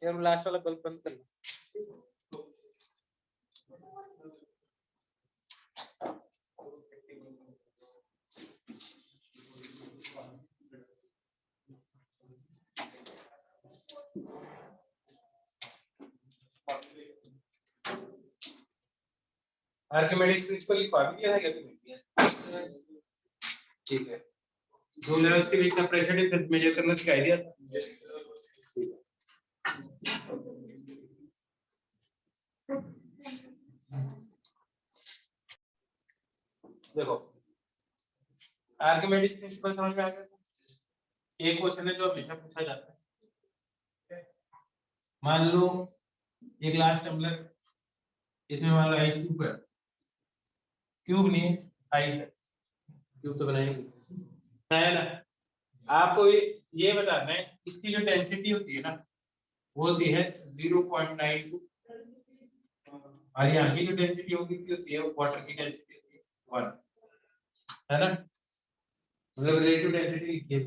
यार लास्ट वाला बल्ब बंद करना। आर्किमिडीज प्रिंसिपल लिखवा भी दिया है क्या तुमने? ठीक है, दो लेवल्स के बीच का प्रेशर डिफरेंस मेजर करना सिखा दिया था। देखो आर्किमिडीज प्रिंसिपल समझ में आ गया? एक क्वेश्चन है जो हमेशा पूछा जाता है। मान लो एक ग्लास टम्बलर, इसमें मान लो आइस क्यूब है, क्यूब नहीं है आइस है, क्यूब तो बनाएंगे है ना। आपको ये बताना है इसकी जो डेंसिटी होती है ना वो होती है 0.92 और यहाँ की जो डेंसिटी होगी होती है वाटर की डेंसिटी होती है 1, है ना। मतलब रिलेटिव डेंसिटी लिखिए।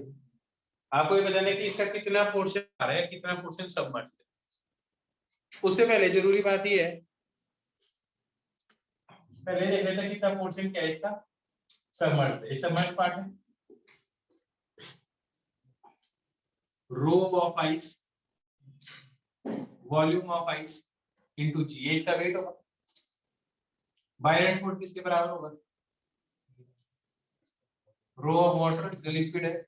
आपको ये बताना है कि इसका कितना पोर्शन आ रहा है, कितना पोर्शन सबमर्ज है। उससे पहले जरूरी बात ये है, पहले देख लेते हैं कितना पोर्शन क्या है इसका सबमर्ज है। ये सबमर्ज पार्ट है, rho of ice volume of ice into g, ये इसका वेट होगा। बायरेंट फोर्स किसके बराबर होगा? रो ऑफ वाटर जो लिक्विड है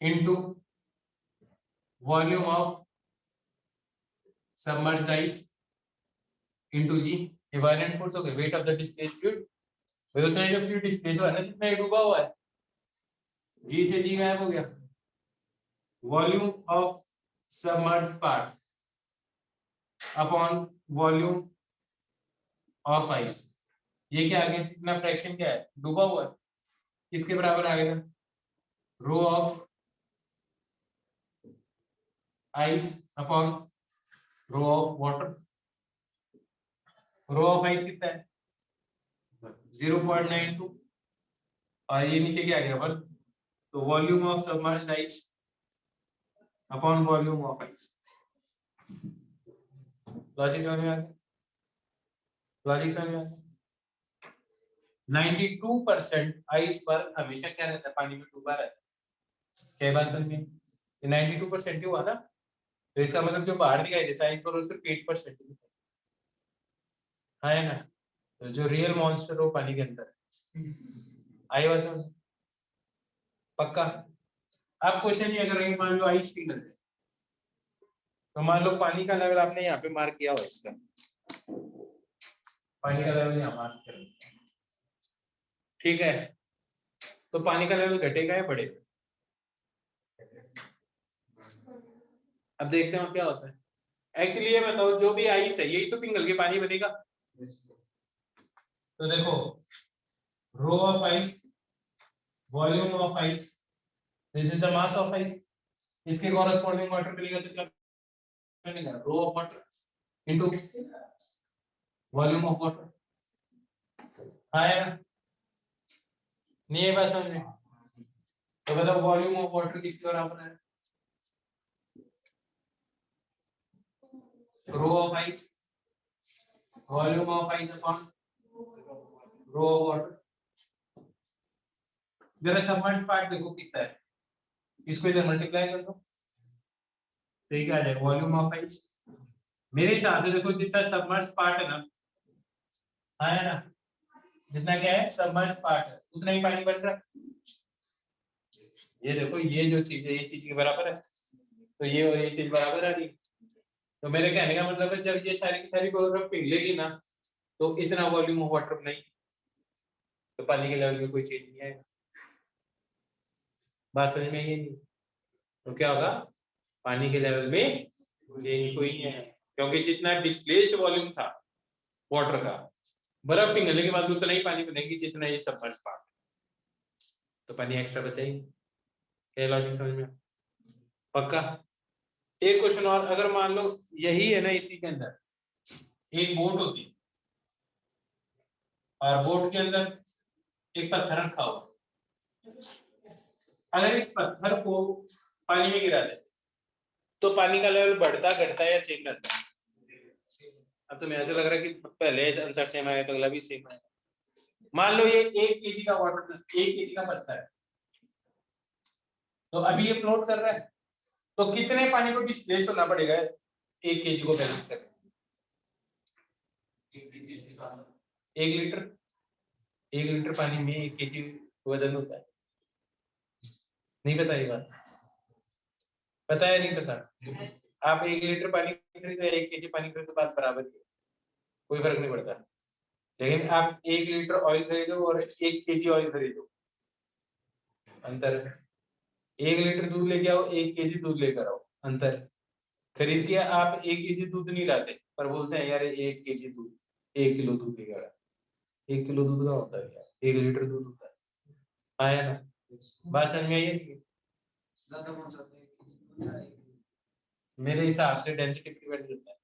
into volume of submerged ice into g. ये बायरेंट फोर्स हो गया, weight of the displaced fluid. वही होता है जो फ्लूइड डिस्प्लेस हुआ है ना, जितना ये डूबा हुआ है, जी से जी गायब हो गया। Volume of submerged part upon volume of ice, ये क्या आ गया, कितना फ्रैक्शन क्या है डूबा हुआ है, किसके बराबर आ गया? Rho of ice upon rho of water. Rho of ice कितना है 0.92 और ये नीचे क्या आ गया 1, तो volume of submerged ice upon volume of ice. Logic समझ में आ गया? लॉजिक समझ में आ गया? 92% आइस पर हमेशा क्या रहता है, पानी में डूबा रहता है। क्या बात समझ में? 92% ही हुआ ना, तो इसका मतलब जो बाहर दिखाई देता है इस पर सिर्फ 8% है ना। तो जो रियल मॉन्स्टर हो पानी के अंदर है। आई बात समझ? पक्का? आप क्वेश्चन ये करेंगे, मान लो आइस पिघल जाए, तो मान लो पानी का लेवल आपने यहाँ पे मार्क किया हुआ, इसका पानी का लेवल यहाँ मार्क किया, ठीक है। तो पानी का लेवल घटेगा या बढ़ेगा? अब देखते हैं क्या होता है। एक्चुअली ये बताओ, जो भी आइस है यही तो पिघल के पानी बनेगा। तो देखो rho of ice volume of ice, this is the mass of ice, इसके कॉरेस्पॉन्डिंग वाटर मिलेगा तो क्या बनेगा, rho of water into volume of water. आया नहीं? ये बात समझ में? तो बताओ वॉल्यूम ऑफ वाटर किसके बराबर है? Rho of ice volume of ice upon rho of water. जरा सबमर्ज्ड पार्ट देखो कितना है, इसको इधर मल्टीप्लाई कर दो, तो ये क्या आ जाएगा, वॉल्यूम ऑफ आइस। मेरे हिसाब से देखो जितना सबमर्ज्ड पार्ट है ना, है ना, जितना क्या है सबमर्ज्ड पार्ट है उतना ही पानी बन रहा है। ये देखो ये जो चीज है ये चीज के बराबर है, तो ये और ये चीज बराबर आ रही है। तो मेरे कहने का मतलब है जब ये सारी की सारी बर्फ पिघलेगी ना, तो इतना वॉल्यूम ऑफ वाटर नहीं, तो पानी के लेवल में कोई चेंज नहीं आएगा। बात समझ में आई? नहीं तो क्या होगा, पानी के लेवल में चेंज कोई नहीं है, क्योंकि जितना डिस्प्लेस्ड वॉल्यूम था वाटर का, बर्फ पिघलने के बाद उतना ही पानी बनेगी जितना ये सबमर्ज्ड पार्ट, तो पानी एक्स्ट्रा बचेगी। क्या लॉजिक समझ में? पक्का? एक क्वेश्चन और, अगर मान लो यही है ना, इसी के अंदर एक बोट होती और बोट के अंदर एक पत्थर रखा हुआ, अगर इस पत्थर को पानी में गिरा दे तो पानी का लेवल बढ़ता घटता है या सेम रहता है? अब तुम्हें ऐसे लग रहा है कि पहले आंसर सेम आया तो अगला भी सेम आया। मान लो ये 1 kg का वाटर, 1 kg का पत्थर है, तो अभी ये फ्लोट कर रहा है, तो कितने पानी को डिस्प्लेस होना पड़ेगा 1 kg को बैलेंस करने? 1 लीटर पानी में 1 kg वजन होता है। नहीं पता ये बात? पता है नहीं पता? आप 1 लीटर पानी खरीदो, 1 kg पानी खरीदो, बात बराबर है, कोई फर्क नहीं पड़ता। लेकिन आप 1 लीटर ऑयल खरीदो और 1 kg ऑयल खरीदो, अंतर। 1 लीटर दूध लेके आओ, 1 kg दूध लेकर आओ, अंतर। खरीद के आप 1 kg दूध नहीं लाते, पर बोलते हैं यार 1 kg दूध, 1 किलो दूध लेकर आ। 1 किलो दूध का होता है यार, 1 लीटर दूध होता है। आया ना बात समझ में आई है? ज्यादा कौन सा है? मेरे हिसाब से डेंसिटी पे डिपेंड करता है।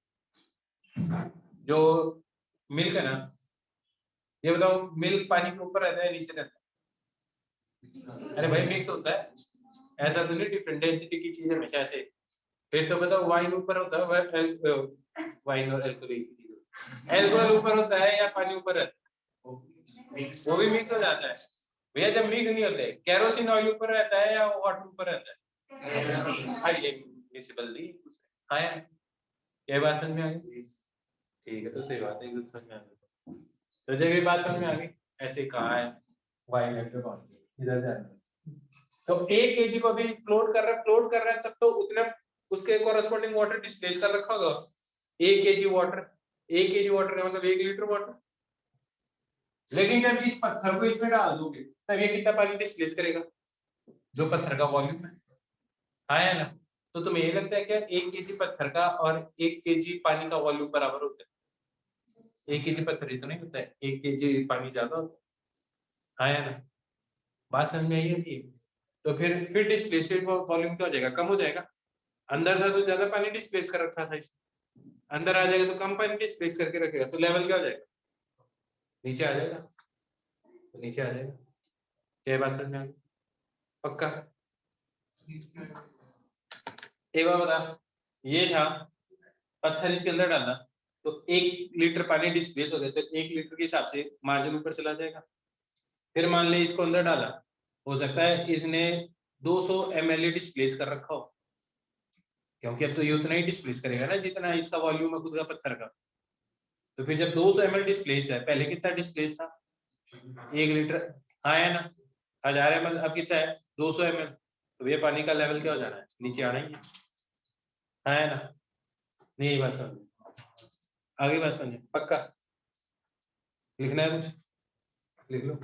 जो मिल्क है ना, ये बताओ मिल्क पानी के ऊपर रहता है नीचे रहता है? अरे भाई मिक्स होता है, ऐसा तो नहीं डिफरेंट डेंसिटी की चीज हमेशा ऐसे। फिर तो बताओ वाइन ऊपर होता है, वाइन और अल्कोहल, अल्कोहल ऊपर होता है या पानी ऊपर रहता है? वो भी मिक्स हो जाता है भैया। जब मिक्स नहीं होते, केरोसिन ऑयल ऊपर रहता है या वाटर ऊपर रहता है? ये मिसिबल नहीं है। ये बात समझ में आ गई? ठीक है, तो सही बात है, समझ में आ गई। तो जब ये बात समझ में आ गई, ऐसे कहा है वाइन इधर जाना, तो 1 kg को भी फ्लोट कर रहा है, तब तो उतना उसके कोरस्पोंडिंग वाटर डिस्प्लेस कर रखा होगा। 1 kg वाटर, 1 kg वाटर का मतलब 1 लीटर वाटर। लेकिन जब इस पत्थर को इसमें डाल दोगे तब ये कितना पानी डिस्प्लेस करेगा? जो पत्थर का वॉल्यूम है, आया ना? तो तुम्हें ये लगता है क्या 1 kg पत्थर का और 1 kg पानी का वॉल्यूम बराबर होता है? 1 kg पत्थर ही तो नहीं होता है, 1 kg पानी ज्यादा होता है। आया ना बात समझ में आई है? तो फिर डिस्प्लेसमेंट वॉल्यूम क्या हो जाएगा? कम हो जाएगा। अंदर था तो ज्यादा पानी डिस्प्लेस कर रखा था इसने, अंदर आ जाएगा तो कम पानी डिस्प्लेस करके रखेगा, तो लेवल क्या हो जाएगा? नीचे आ जाएगा, तो नीचे आ जाएगा। क्या बात समझ में आ गई? पक्का? एक बार बता, ये था पत्थर, इसके अंदर डालना तो 1 लीटर पानी डिस्प्लेस हो गया, तो 1 लीटर के हिसाब से मार्जिन ऊपर चला जाएगा। फिर मान ले इसको अंदर डाला, हो सकता है इसने 200 ml डिस्प्लेस कर रखा हो, क्योंकि अब तो ये उतना ही डिस्प्लेस करेगा ना जितना इसका वॉल्यूम है खुद का पत्थर का। तो फिर जब 200 ml डिस्प्लेस है, पहले कितना डिस्प्लेस था? 1 लीटर। आया ना? 1000 ml, अब कितना है? 200 ml। तो ये पानी का लेवल क्या हो जाना है? नीचे आना ही है। आया ना? नहीं बात समझ, आगे बात समझे? पक्का? लिखना है कुछ? लिख लो।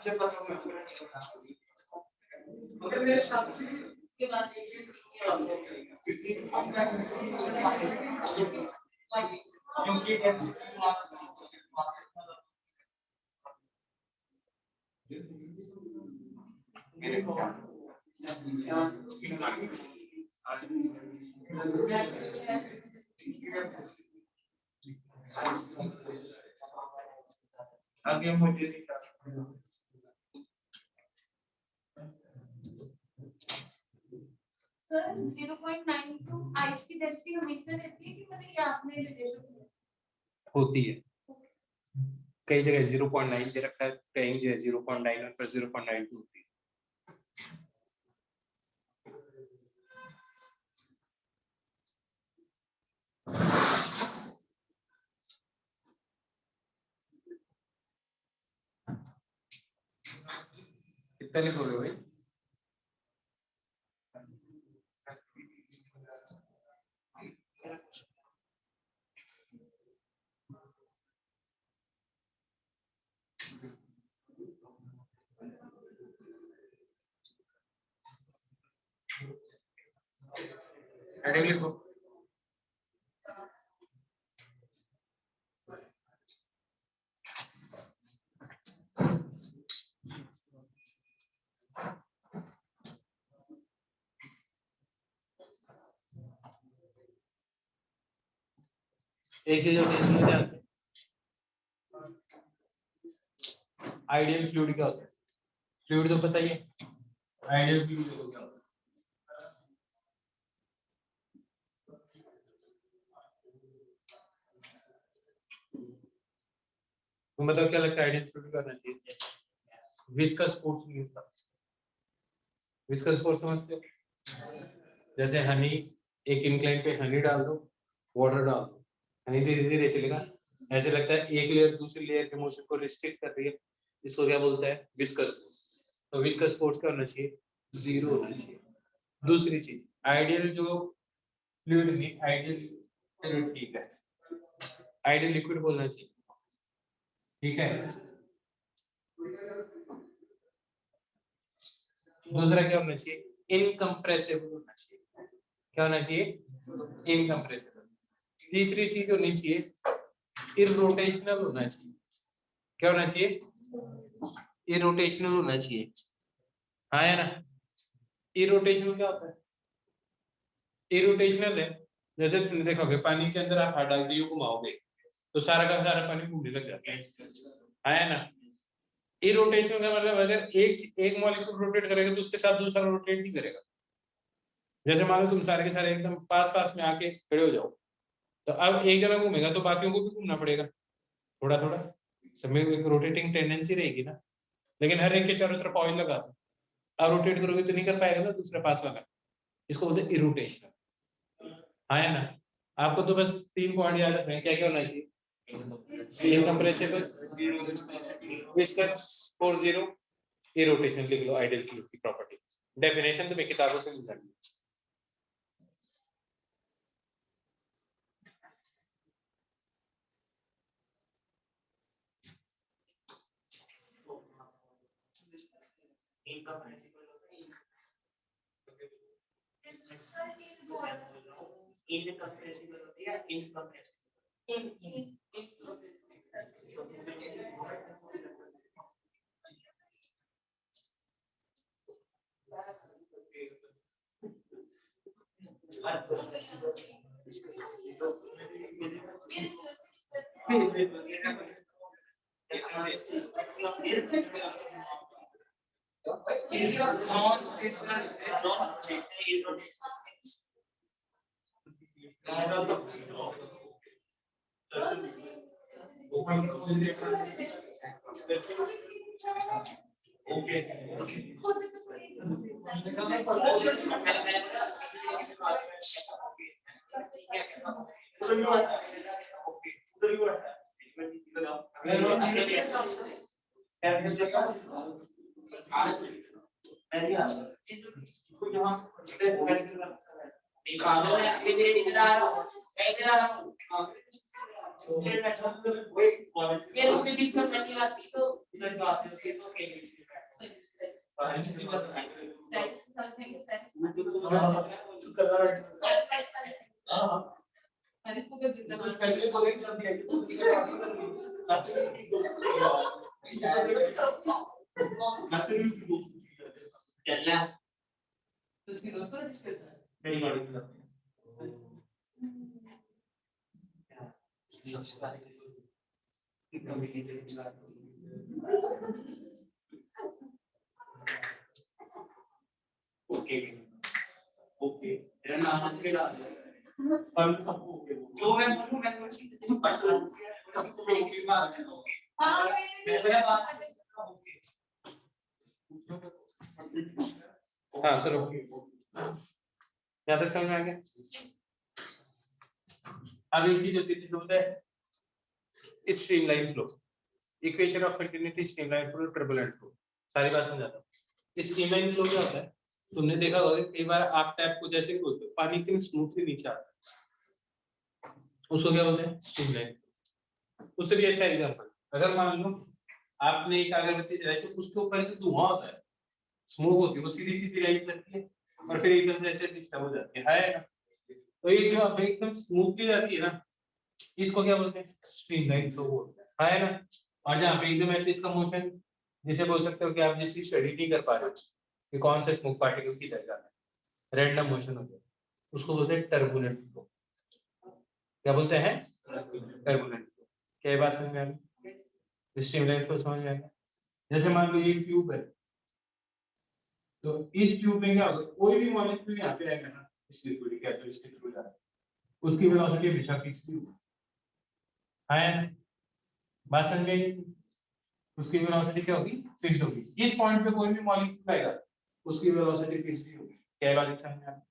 मुझे पता है मेरे साथ इसके बाद आगे मुझे सर 0.92 आइस की डेंसिटी हमेशा रहती है कि मतलब ये आपने रिलेशन होती है कई जगह 0.9 दे रखा है कई जगह 0.91 पर 0.92 होती है कितना लिखोगे भाई हेडिंग लिखो एक चीज होती है इसमें ध्यान से आइडियल फ्लूइड क्या होता है फ्लूइड तो पता ही है आइडियल फ्लूइड देखो क्या होता है तो मतलब क्या लगता है आइडियल फ्लूइड करना चाहिए विस्कस फोर्स नहीं होता विस्कस फोर्स समझते हो जैसे हनी एक इंक्लाइन पे हनी डाल दो वाटर डाल दो हनी धीरे धीरे चलेगा ऐसे लगता है एक लेयर दूसरी लेयर के मोशन को रिस्ट्रिक्ट कर रही है इसको क्या बोलता है विस्कस तो विस्कस फोर्स क्या होना चाहिए 0 होना चाहिए दूसरी चीज आइडियल जो फ्लूइड नहीं आइडियल चलो ठीक है आइडियल लिक्विड बोलना चाहिए ठीक है दूसरा क्या होना चाहिए इनकम्प्रेसिबल होना चाहिए क्या होना चाहिए इनकम्प्रेसिबल तीसरी चीज होनी चाहिए इरोटेशनल होना चाहिए क्या होना चाहिए इरोटेशनल होना चाहिए हाँ है ना इरोटेशनल क्या होता है इरोटेशनल है जैसे तुम देखोगे पानी के अंदर आप हाथ डाल के यूं घुमाओगे तो सारा का सारा पानी घूमने लग जाता है हाँ है ना इरोटेशन का मतलब अगर एक मॉलिक्यूल रोटेट करेगा तो उसके साथ दूसरा रोटेट नहीं करेगा जैसे मान लो तुम सारे के सारे एकदम पास पास में आके खड़े हो जाओ तो अब एक जना घूमेगा तो बाकियों को भी घूमना पड़ेगा थोड़ा थोड़ा सब में एक रोटेटिंग टेंडेंसी रहेगी ना लेकिन हर एक के चारों तरफ ऑयल लगा दो अब रोटेट करोगे तो नहीं कर पाएगा ना दूसरा पास वाला इसको बोलते हैं इरोटेशन हाँ है ना आपको तो बस 3 पॉइंट याद रखने क्या क्या होना चाहिए इनकम्प्रेसिबल विस्कस फोर 0 इरोटेशन लिख लो आइडियल फ्लूइड की प्रॉपर्टी डेफिनेशन तो मैं किताबों से मिल जाएगी इनकम्प्रेसिबल होती है इनकम्प्रेसिबल स्टेट में वो एक क्वालिटी मेरे को फिजिक्स में नहीं आती तो इधर क्लासेस के तो केमिस्ट्री में ओके ओके तेरा नाम के डाल पर सब ओके जो मैं बोलूं मैं तो सीधे पढ़ रहा हूं तो मैं ओके मार देता हूं हाँ मेरा बात ओके हाँ चलो यहाँ तक समझ में आ गया। अब एक चीज होती थी बोलते हैं streamline flow, equation of continuity, streamline flow, turbulent flow, सारी बात समझाता हूँ। स्ट्रीमलाइन फ्लो क्या होता है, तुमने देखा होगा कई बार आप टैप को जैसे खोलते हो पानी एकदम स्मूथली नीचे आता है, उसको क्या बोलते हैं स्ट्रीमलाइन। उससे भी अच्छा एग्जांपल, अगर मान लो आपने एक अगरबत्ती जलाई तो उसके ऊपर से धुआं होता है, स्मोक होती है, वो सीधी सीधी लाइन लगती है और फिर एकदम से ऐसे डिस्टर्ब हो जाती है ना। तो ये जो अब एकदम स्मूथली जाती है ना, इसको क्या बोलते हैं स्ट्रीमलाइन फ्लो बोलते हैं, है ना। और जहाँ पे एकदम ऐसे इसका मोशन, जिसे बोल सकते हो कि आप जिसकी स्टडी नहीं कर पा रहे हो कि कौन से स्मोक पार्टिकल किधर जा रहा है, रैंडम मोशन हो गया, उसको बोलते हैं टर्बुलेंट फ्लो। क्या बोलते हैं टर्बुलेंट फ्लो। क्या बात समझ में आ गई, स्ट्रीमलाइन फ्लो समझ में आ गया। जैसे मान लो ये ट्यूब है, तो इस ट्यूब में क्या होगा, कोई भी मॉलिक्यूल यहाँ पे आएगा ना इस लिक्विड के, तो इसके थ्रू जा रहा है, उसकी वेलोसिटी हमेशा फिक्स नहीं होगी, है बात समझ में। उसकी वेलोसिटी क्या होगी, फिक्स होगी। इस पॉइंट पे कोई भी मॉलिक्यूल आएगा उसकी वेलोसिटी फिक्स नहीं होगी। क्या लॉजिक समझ में आया,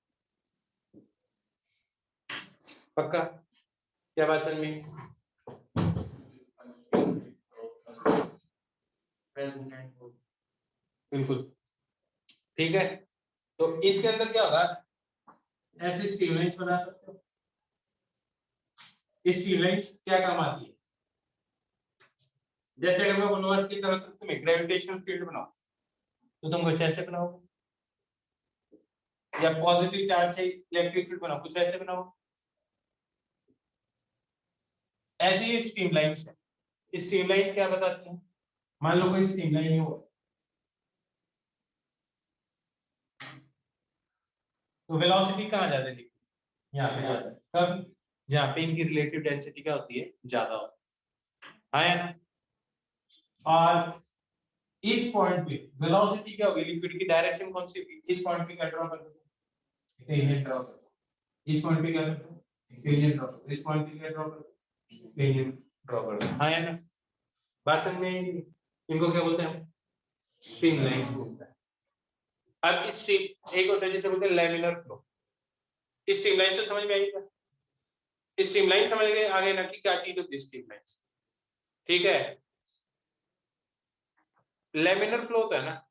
पक्का, क्या बात समझ में। बिल्कुल ठीक है। तो इसके अंदर क्या होगा, ऐसे स्ट्रीमलाइंस बना सकते हो। स्ट्रीमलाइंस क्या काम आती है, जैसे अगर मैं बोलूं अर्थ की तरफ तुम्हें ग्रेविटेशनल फील्ड बनाओ तो तुम कुछ ऐसे बनाओ, या पॉजिटिव चार्ज से इलेक्ट्रिक फील्ड बनाओ कुछ ऐसे बनाओ। ऐसी ही स्ट्रीमलाइंस है। स्ट्रीमलाइंस क्या बताती हैं, मान लो कोई स्ट्रीमलाइन हो तो वेलोसिटी कहाँ ज्यादा लिखी, यहाँ पे ज्यादा, कब, जहाँ पे इनकी रिलेटिव डेंसिटी क्या होती है, ज्यादा होती है ना। और इस पॉइंट पे वेलोसिटी क्या होगी, लिक्विड की डायरेक्शन कौन सी होगी, इस पॉइंट पे क्या ड्रॉ कर दो, टेंजेंट ड्रॉ कर दो, इस पॉइंट पे क्या कर दो, टेंजेंट ड्रॉ कर दो, इस पॉइंट पे क्या ड्रॉ कर दो, टेंजेंट ड्रॉ कर दो, है ना। भाषण में इनको क्या बोलते हैं, स्ट्रीमलाइंस बोलते हैं। अब इस स्ट्रीम एक होता है जिसे बोलते हैं लैमिनर फ्लो। इस स्ट्रीमलाइन से समझ में आई क्या, स्ट्रीमलाइन समझ गए आगे ना कि क्या चीज होती है स्ट्रीमलाइन, ठीक है। लैमिनर फ्लो होता है ना,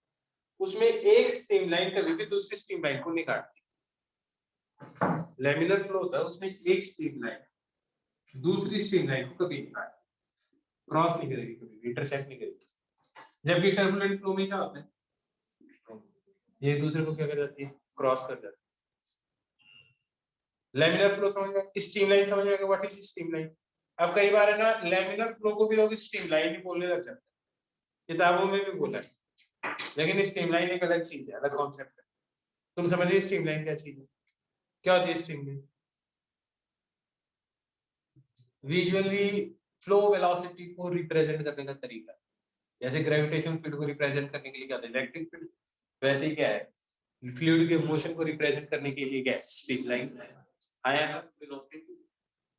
उसमें एक स्ट्रीमलाइन कभी भी दूसरी स्ट्रीमलाइन को नहीं काटती। लैमिनर फ्लो होता है उसमें एक स्ट्रीमलाइन दूसरी स्ट्रीमलाइन को कभी नहीं काटती, क्रॉस नहीं करेगी, कभी इंटरसेक्ट नहीं करेगी। जबकि टर्बुलेंट फ्लो में क्या होता है, ये एक दूसरे को क्या कर जाती है, क्रॉस कर जाती है। लैमिनर फ्लो समझ में, स्ट्रीमलाइन समझ में, व्हाट इज स्ट्रीमलाइन। अब कई बार है ना लैमिनर फ्लो को भी लोग स्ट्रीमलाइन ही बोलने लग जाते हैं, किताबों में भी बोला है, लेकिन स्ट्रीमलाइन एक अलग चीज है, अलग कॉन्सेप्ट है। तुम समझिए स्ट्रीमलाइन क्या चीज है, क्या होती है स्ट्रीमलाइन, विजुअली फ्लो वेलोसिटी को रिप्रेजेंट करने का तरीका, जैसे ग्रेविटेशन फील्ड को रिप्रेजेंट करने के लिए क्या होता है इलेक्ट्रिक फील्ड, वैसे ही क्या है फ्लूइड के मोशन को रिप्रेजेंट करने के लिए क्या है स्ट्रीमलाइन। आया ना वेलोसिटी,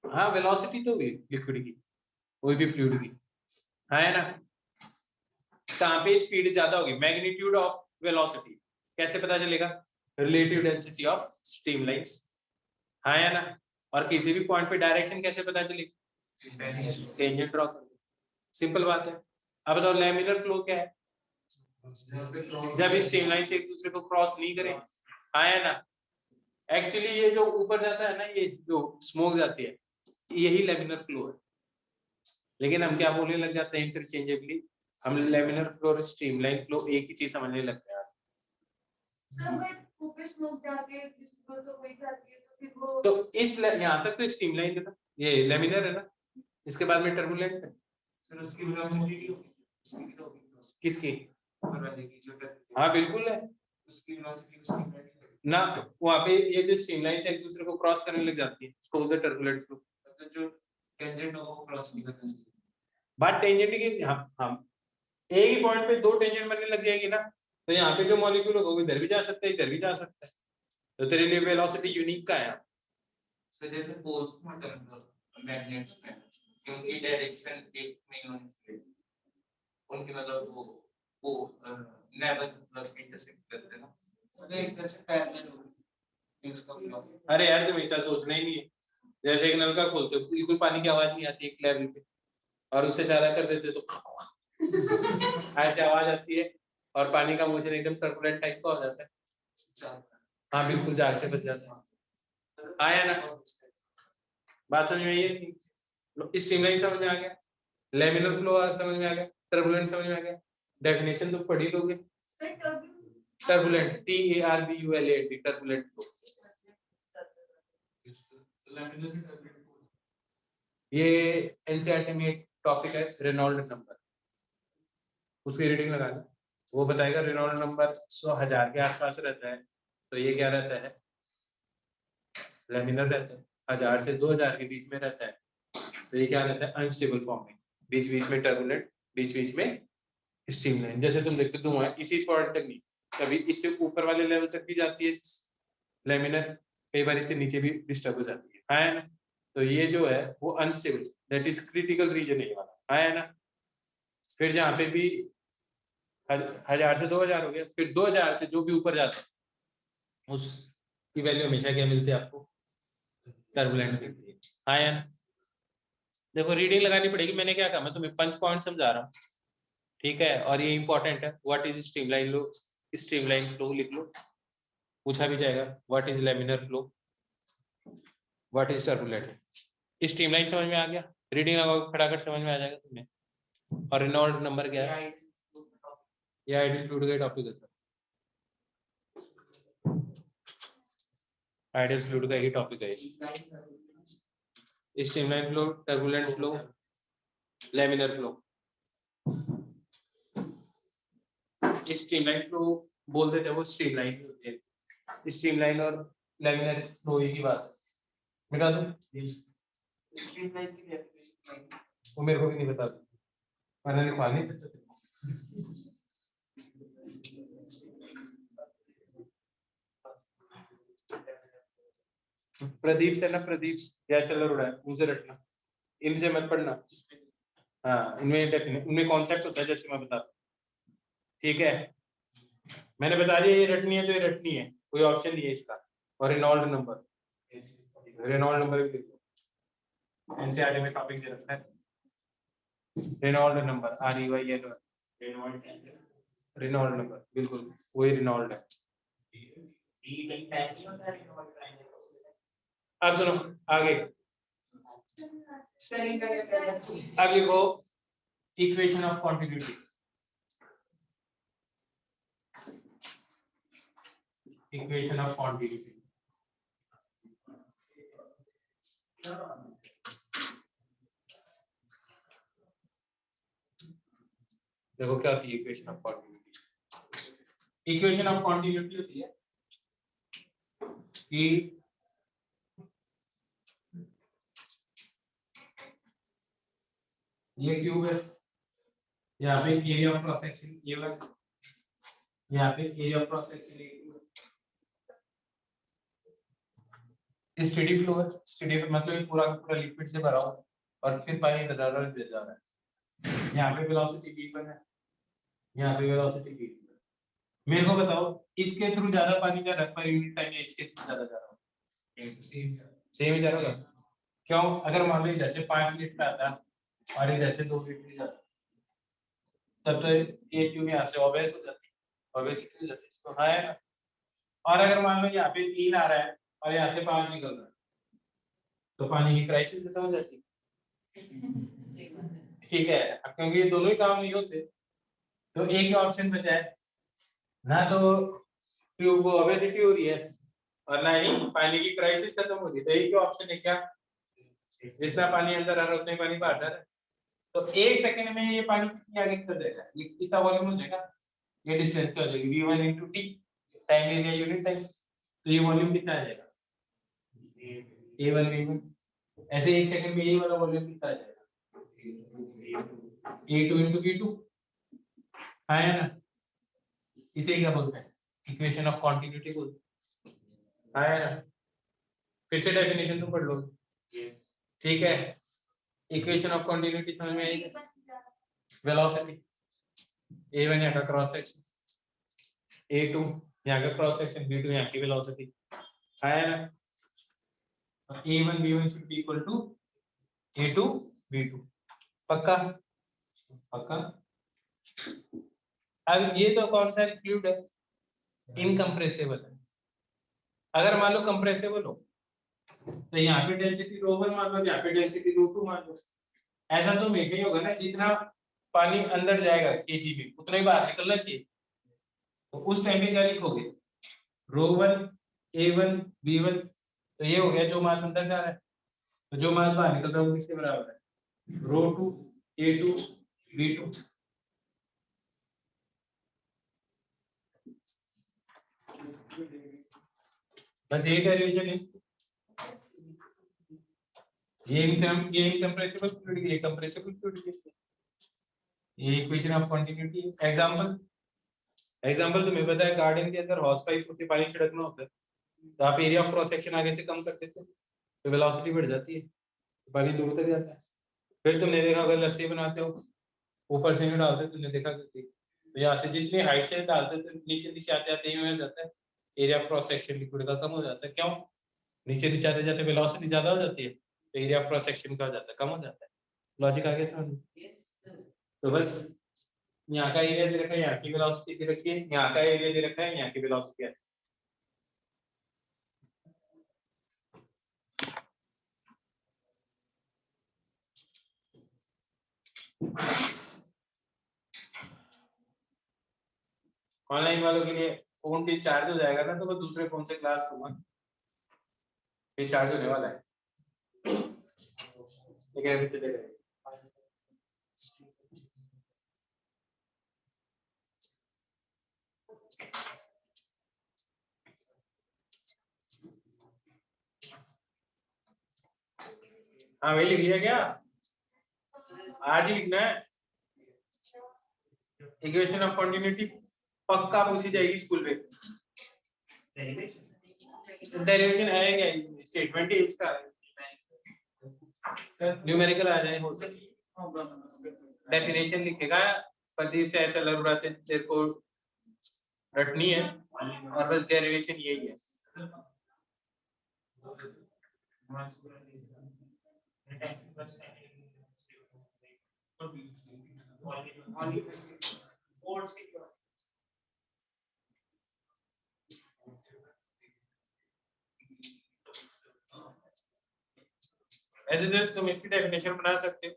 हाँ वेलोसिटी तो भी लिक्विड की, कोई भी फ्लूइड की, है ना। कहाँ पे स्पीड ज्यादा होगी, मैग्नीट्यूड ऑफ वेलोसिटी कैसे पता चलेगा, रिलेटिव डेंसिटी ऑफ स्ट्रीमलाइंस, है ना। और किसी भी पॉइंट पे डायरेक्शन कैसे पता चलेगी, टेंजेंट ड्रॉ कर, सिंपल बात है। अब बताओ लैमिनर फ्लो क्या है, जब स्ट्रीमलाइन से एक दूसरे को क्रॉस नहीं करें, है ना। एक्चुअली ये जो ऊपर जाता है ना, ये जो स्मोक जाती है, यही लैमिनर फ्लो है। लेकिन हम क्या बोलने लग जाते हैं इंटरचेंजेबली, हम लेमिनर फ्लो और स्ट्रीमलाइन फ्लो एक ही चीज समझने लगते हैं। सर मैं ऊपर स्मोक जाके तो वही जाती है तो फिर वो तो इस यहाँ तक तो स्ट्रीमलाइन है ना, ये लेमिनर है ना, इसके बाद में टर्बुलेंट है। फिर उसकी वेलोसिटी होगी, स्पीड होगी किसकी? ऊपर वाले की जो हाँ बिल्कुल है उसकी वेलोसिटी उसकी वेलोसिटी ना, वहाँ पे ये जो स्ट्रीमलाइन एक दूसरे को क्रॉस करने लग जाती है, उसको बोलते हैं टर्बुलेंट फ्लो। मतलब जो टेंजेंट होगा वो क्रॉस नहीं करना चाहिए। बात टेंजेंट की, हम एक ही पॉइंट पे दो टेंजेंट बनने लग जाएगी ना, तो यहाँ पे जो मॉलिक्यूल होगा वो इधर भी जा सकता है, इधर भी जा सकता है, तो तेरे लिए वेलोसिटी यूनिक का है। सो जैसे पोल्स मतलब मैग्नेट्स में क्योंकि डायरेक्शन एक नहीं होनी चाहिए उनकी, मतलब वो नेवर मतलब इंटरसेक्ट करते हैं ना, मतलब एक तरह से पैरेलल होगी उसका फ्लो। अरे यार तुम इतना सोचना ही नहीं है, जैसे एक नलका खोलते हो बिल्कुल पानी की आवाज नहीं आती एक लेवल पे, और उससे ज्यादा कर देते तो ऐसे आवाज आती है, और पानी का मोशन एकदम टर्बुलेंट टाइप का हो जाता है। हाँ बिल्कुल, जाग से बच जाता है। आया ना बात समझ में आई है? स्ट्रीमलाइन समझ में आ गया, लेमिनर फ्लो समझ में आ गया, टर्बुलेंट समझ में आ गया, डेफिनेशन तो पढ़ ही लोगे। Sir turbulent TARBULANT turbulent flow, ये एनसीईआरटी में एक टॉपिक है रेनॉल्ड नंबर, उसकी रीडिंग लगाना, वो बताएगा रेनॉल्ड नंबर 100,000 के आसपास रहता है, तो ये क्या रहता है? लेमिनर रहता है। 1000 से 2000 के बीच में रहता है, तो ये क्या रहता है? अनस्टेबल फॉर्म में, बीच बीच में टर्बुलेंट, बीच बीच में स्ट्रीमलाइन। जैसे तुम देखते हो धुआं इसी पॉइंट तक नहीं, कभी इससे ऊपर वाले लेवल तक भी जाती है लेमिनर, कई बार इससे नीचे भी डिस्टर्ब हो जाती है ना। तो ये जो है वो unstable, that is critical reason है वाला, है ना। फिर जहाँ पे भी 1000 से 2000 हो गया, फिर 2000 से जो भी ऊपर जाता है उसकी वैल्यू हमेशा क्या मिलती है आपको? टर्बुलेंट मिलती है या ना। देखो रीडिंग लगानी पड़ेगी, मैंने क्या कहा, मैं तुम्हें पंच पॉइंट समझा रहा हूँ, ठीक है, और ये इंपॉर्टेंट है। What is streamline low, streamline flow लिख लो, पूछा भी जाएगा। What is laminar flow, what is turbulent. Streamline समझ में आ गया, रीडिंग लगाओ खड़ाखट समझ में आ जाएगा तुम्हें। और रेनॉल्ड नंबर क्या है? ये आइडियल फ्लूइड का टॉपिक है सर, आइडियल फ्लूइड का ही टॉपिक है। Streamline flow, turbulent flow, laminar flow. Streamline flow बोल देते हैं, वो स्ट्रीमलाइन होती है। स्ट्रीमलाइन और लेमिनर फ्लो एक ही बात है। मिटा दूं? स्ट्रीमलाइन की डेफिनेशन वो मेरे को भी नहीं बता, मैंने लिखवा नहीं था। प्रदीप से ना, प्रदीप जैसे उड़ा है उनसे रटना, इनसे मत पढ़ना। हाँ इनमें कॉन्सेप्ट होता है जैसे मैं बता, ठीक है। मैंने बता दिया ये रटनी है तो ये रटनी है, कोई ऑप्शन नहीं है इसका। और रेनॉल्ड नंबर, रेनॉल्ड नंबर भी लिख लो, एनसीईआरटी में टॉपिक दे रखा है। Reynold number REYL, Reynold number बिल्कुल वही रेनॉल्ड है। अब सुनो आगे, अब लिखो equation of continuity. Equation of continuity देखो क्या होती है equation of continuity. Equation of continuity होती है कि ये क्यूब है, यहाँ पे एरिया ऑफ क्रॉस सेक्शन ये वाला, यहाँ पे area of cross section steady flow है। स्टेडी मतलब ये पूरा पूरा लिक्विड से भरा हुआ और फिर पानी इधर जा रहा है। यहाँ पे वेलोसिटी v1 है, यहाँ पे वेलोसिटी v2 है। मेरे को बताओ इसके थ्रू ज्यादा पानी जा रहा है पर यूनिट टाइम है, इसके थ्रू ज्यादा जा रहा है? सेम ही जा रहा है। क्यों? अगर मान लो जैसे 5 लीटर आता है और इधर से 2 लीटर जाता है, तब तो ये ट्यूब यहाँ से ऑब्वियस हो जाती है, ऑब्वियसली जाती है तो है ना। और अगर मान लो यहाँ पे 3 आ रहा है और यहाँ से 5 निकल रहा है, तो पानी की क्राइसिस खत्म हो जाती है। ठीक है, अब क्योंकि ये दोनों ही काम नहीं होते तो एक ही ऑप्शन बचा है, ना तो ट्यूब को ओबेसिटी हो रही है और ना ही पानी की क्राइसिस खत्म हो रही है, तो एक ही ऑप्शन है क्या, जितना पानी अंदर आ रहा है उतना ही पानी बाहर जा रहा है। तो एक सेकंड में ये पानी कितनी आगे निकल जाएगा, ये कितना वॉल्यूम हो जाएगा, ये डिस्टेंस क्या हो जाएगी v1 into t, टाइम ले लिया यूनिट टाइम, तो ये वॉल्यूम कितना आ जाएगा a1 v1। ऐसे एक सेकंड में ये वाला वॉल्यूम कितना आ जाएगा a2 into v2, है ना, इसे क्या बोलते हैं, इक्वेशन ऑफ कॉन्टिन्यूटी बोलते हैं, है ना। फिर से डेफिनेशन तुम पढ़ लो, ठीक है। इक्वेशन ऑफ कॉन्टिन्यूटी समझ में आएगी, वेलोसिटी a1 यहाँ का क्रॉस सेक्शन, a2 यहाँ का क्रॉस सेक्शन, b2 यहाँ की वेलोसिटी, है ना। a1 b1 should be equal to a2 b2, पक्का पक्का। अब ये तो कौन सा फ्लूइड है, इनकम्प्रेसिबल है। अगर मान लो कंप्रेसिबल हो तो यहाँ पे डेंसिटी ρ1 मान लो, यहाँ पे डेंसिटी ρ2 मान लो। ऐसा तो हमेशा ही होगा ना, जितना पानी अंदर जाएगा केजीबी उतना ही बाहर निकलना चाहिए, तो उस टाइम पे क्या लिखोगे, ρ1 a1 b1, तो ये हो गया जो मास अंदर जा रहा है, तो जो मास बाहर निकल रहा है वो किसके बराबर है, ρ2 a2 b2। बस यही डेरिवेशन है, ये इनकम्प्रेसिबल फ्लूइड, ये कंप्रेसिबल फ्लूइड, ये इक्वेशन ऑफ कंटिन्यूटी। एग्जांपल तुम्हें पता है गार्डन के अंदर हॉस पाइप होती है, पानी छिड़कना होता है, तो आप एरिया ऑफ क्रॉस सेक्शन आगे से कम कर देते हो तो वेलोसिटी बढ़ जाती है, पानी दूर तक जाता है। फिर तुमने देखा अगर लस्सी बनाते हो ऊपर से नहीं डालते, तुमने देखा कि तो यहाँ से जितनी हाइट से डालते तो नीचे नीचे आते आते ही हो जाता है, area of cross section liquid का कम हो जाता है। क्यों, नीचे नीचे आते जाते वेलोसिटी ज्यादा हो जाती है, तो एरिया ऑफ क्रॉस सेक्शन का हो जाता है, कम हो जाता है। लॉजिक आगे समझ। तो बस यहाँ का एरिया दे रखा है, यहाँ की वेलोसिटी दे रखी है, यहाँ का एरिया दे रखा है, यहाँ की वेलोसिटी है। ऑनलाइन वालों के लिए फोन पे चार्ज हो जाएगा ना, तो मैं दूसरे फोन से क्लास करूंगा, ये चार्ज होने वाला है, लेकिन अभी चलेगा। हाँ वही लिख लिया क्या, आज ही लिखना है। इक्वेशन ऑफ कंटिन्यूटी पक्का पूछी जाएगी स्कूल में, डेरिवेशन है क्या, स्टेटमेंट ही इसका सर, न्यूमेरिकल आ जाए हो सकता, डेफिनेशन लिखेगा प्रदीप से ऐसा लरूरा से तेरे को रटनी है, और बस डेरिवेशन यही है। ऐसे तो तुम इसकी डेफिनेशन बना सकते हो,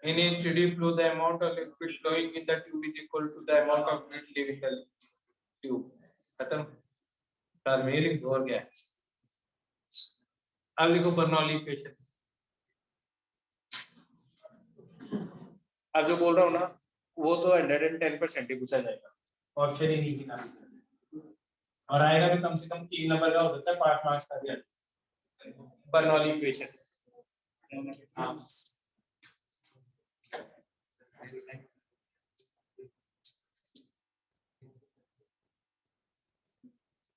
in a steady flow the amount of liquid flowing in the tube is equal to the amount of fluid leaving the tube। खत्म, सर में लिख दो और क्या है। अब लिखो बर्नौली इक्वेशन। अब जो बोल रहा हूँ ना वो तो 110% ही पूछा जाएगा, ऑप्शन ही नहीं निकालना, और आएगा भी कम से कम 3 नंबर का हो सकता है, 5 मार्क्स का भी। बर्नौली इक्वेशन, हाँ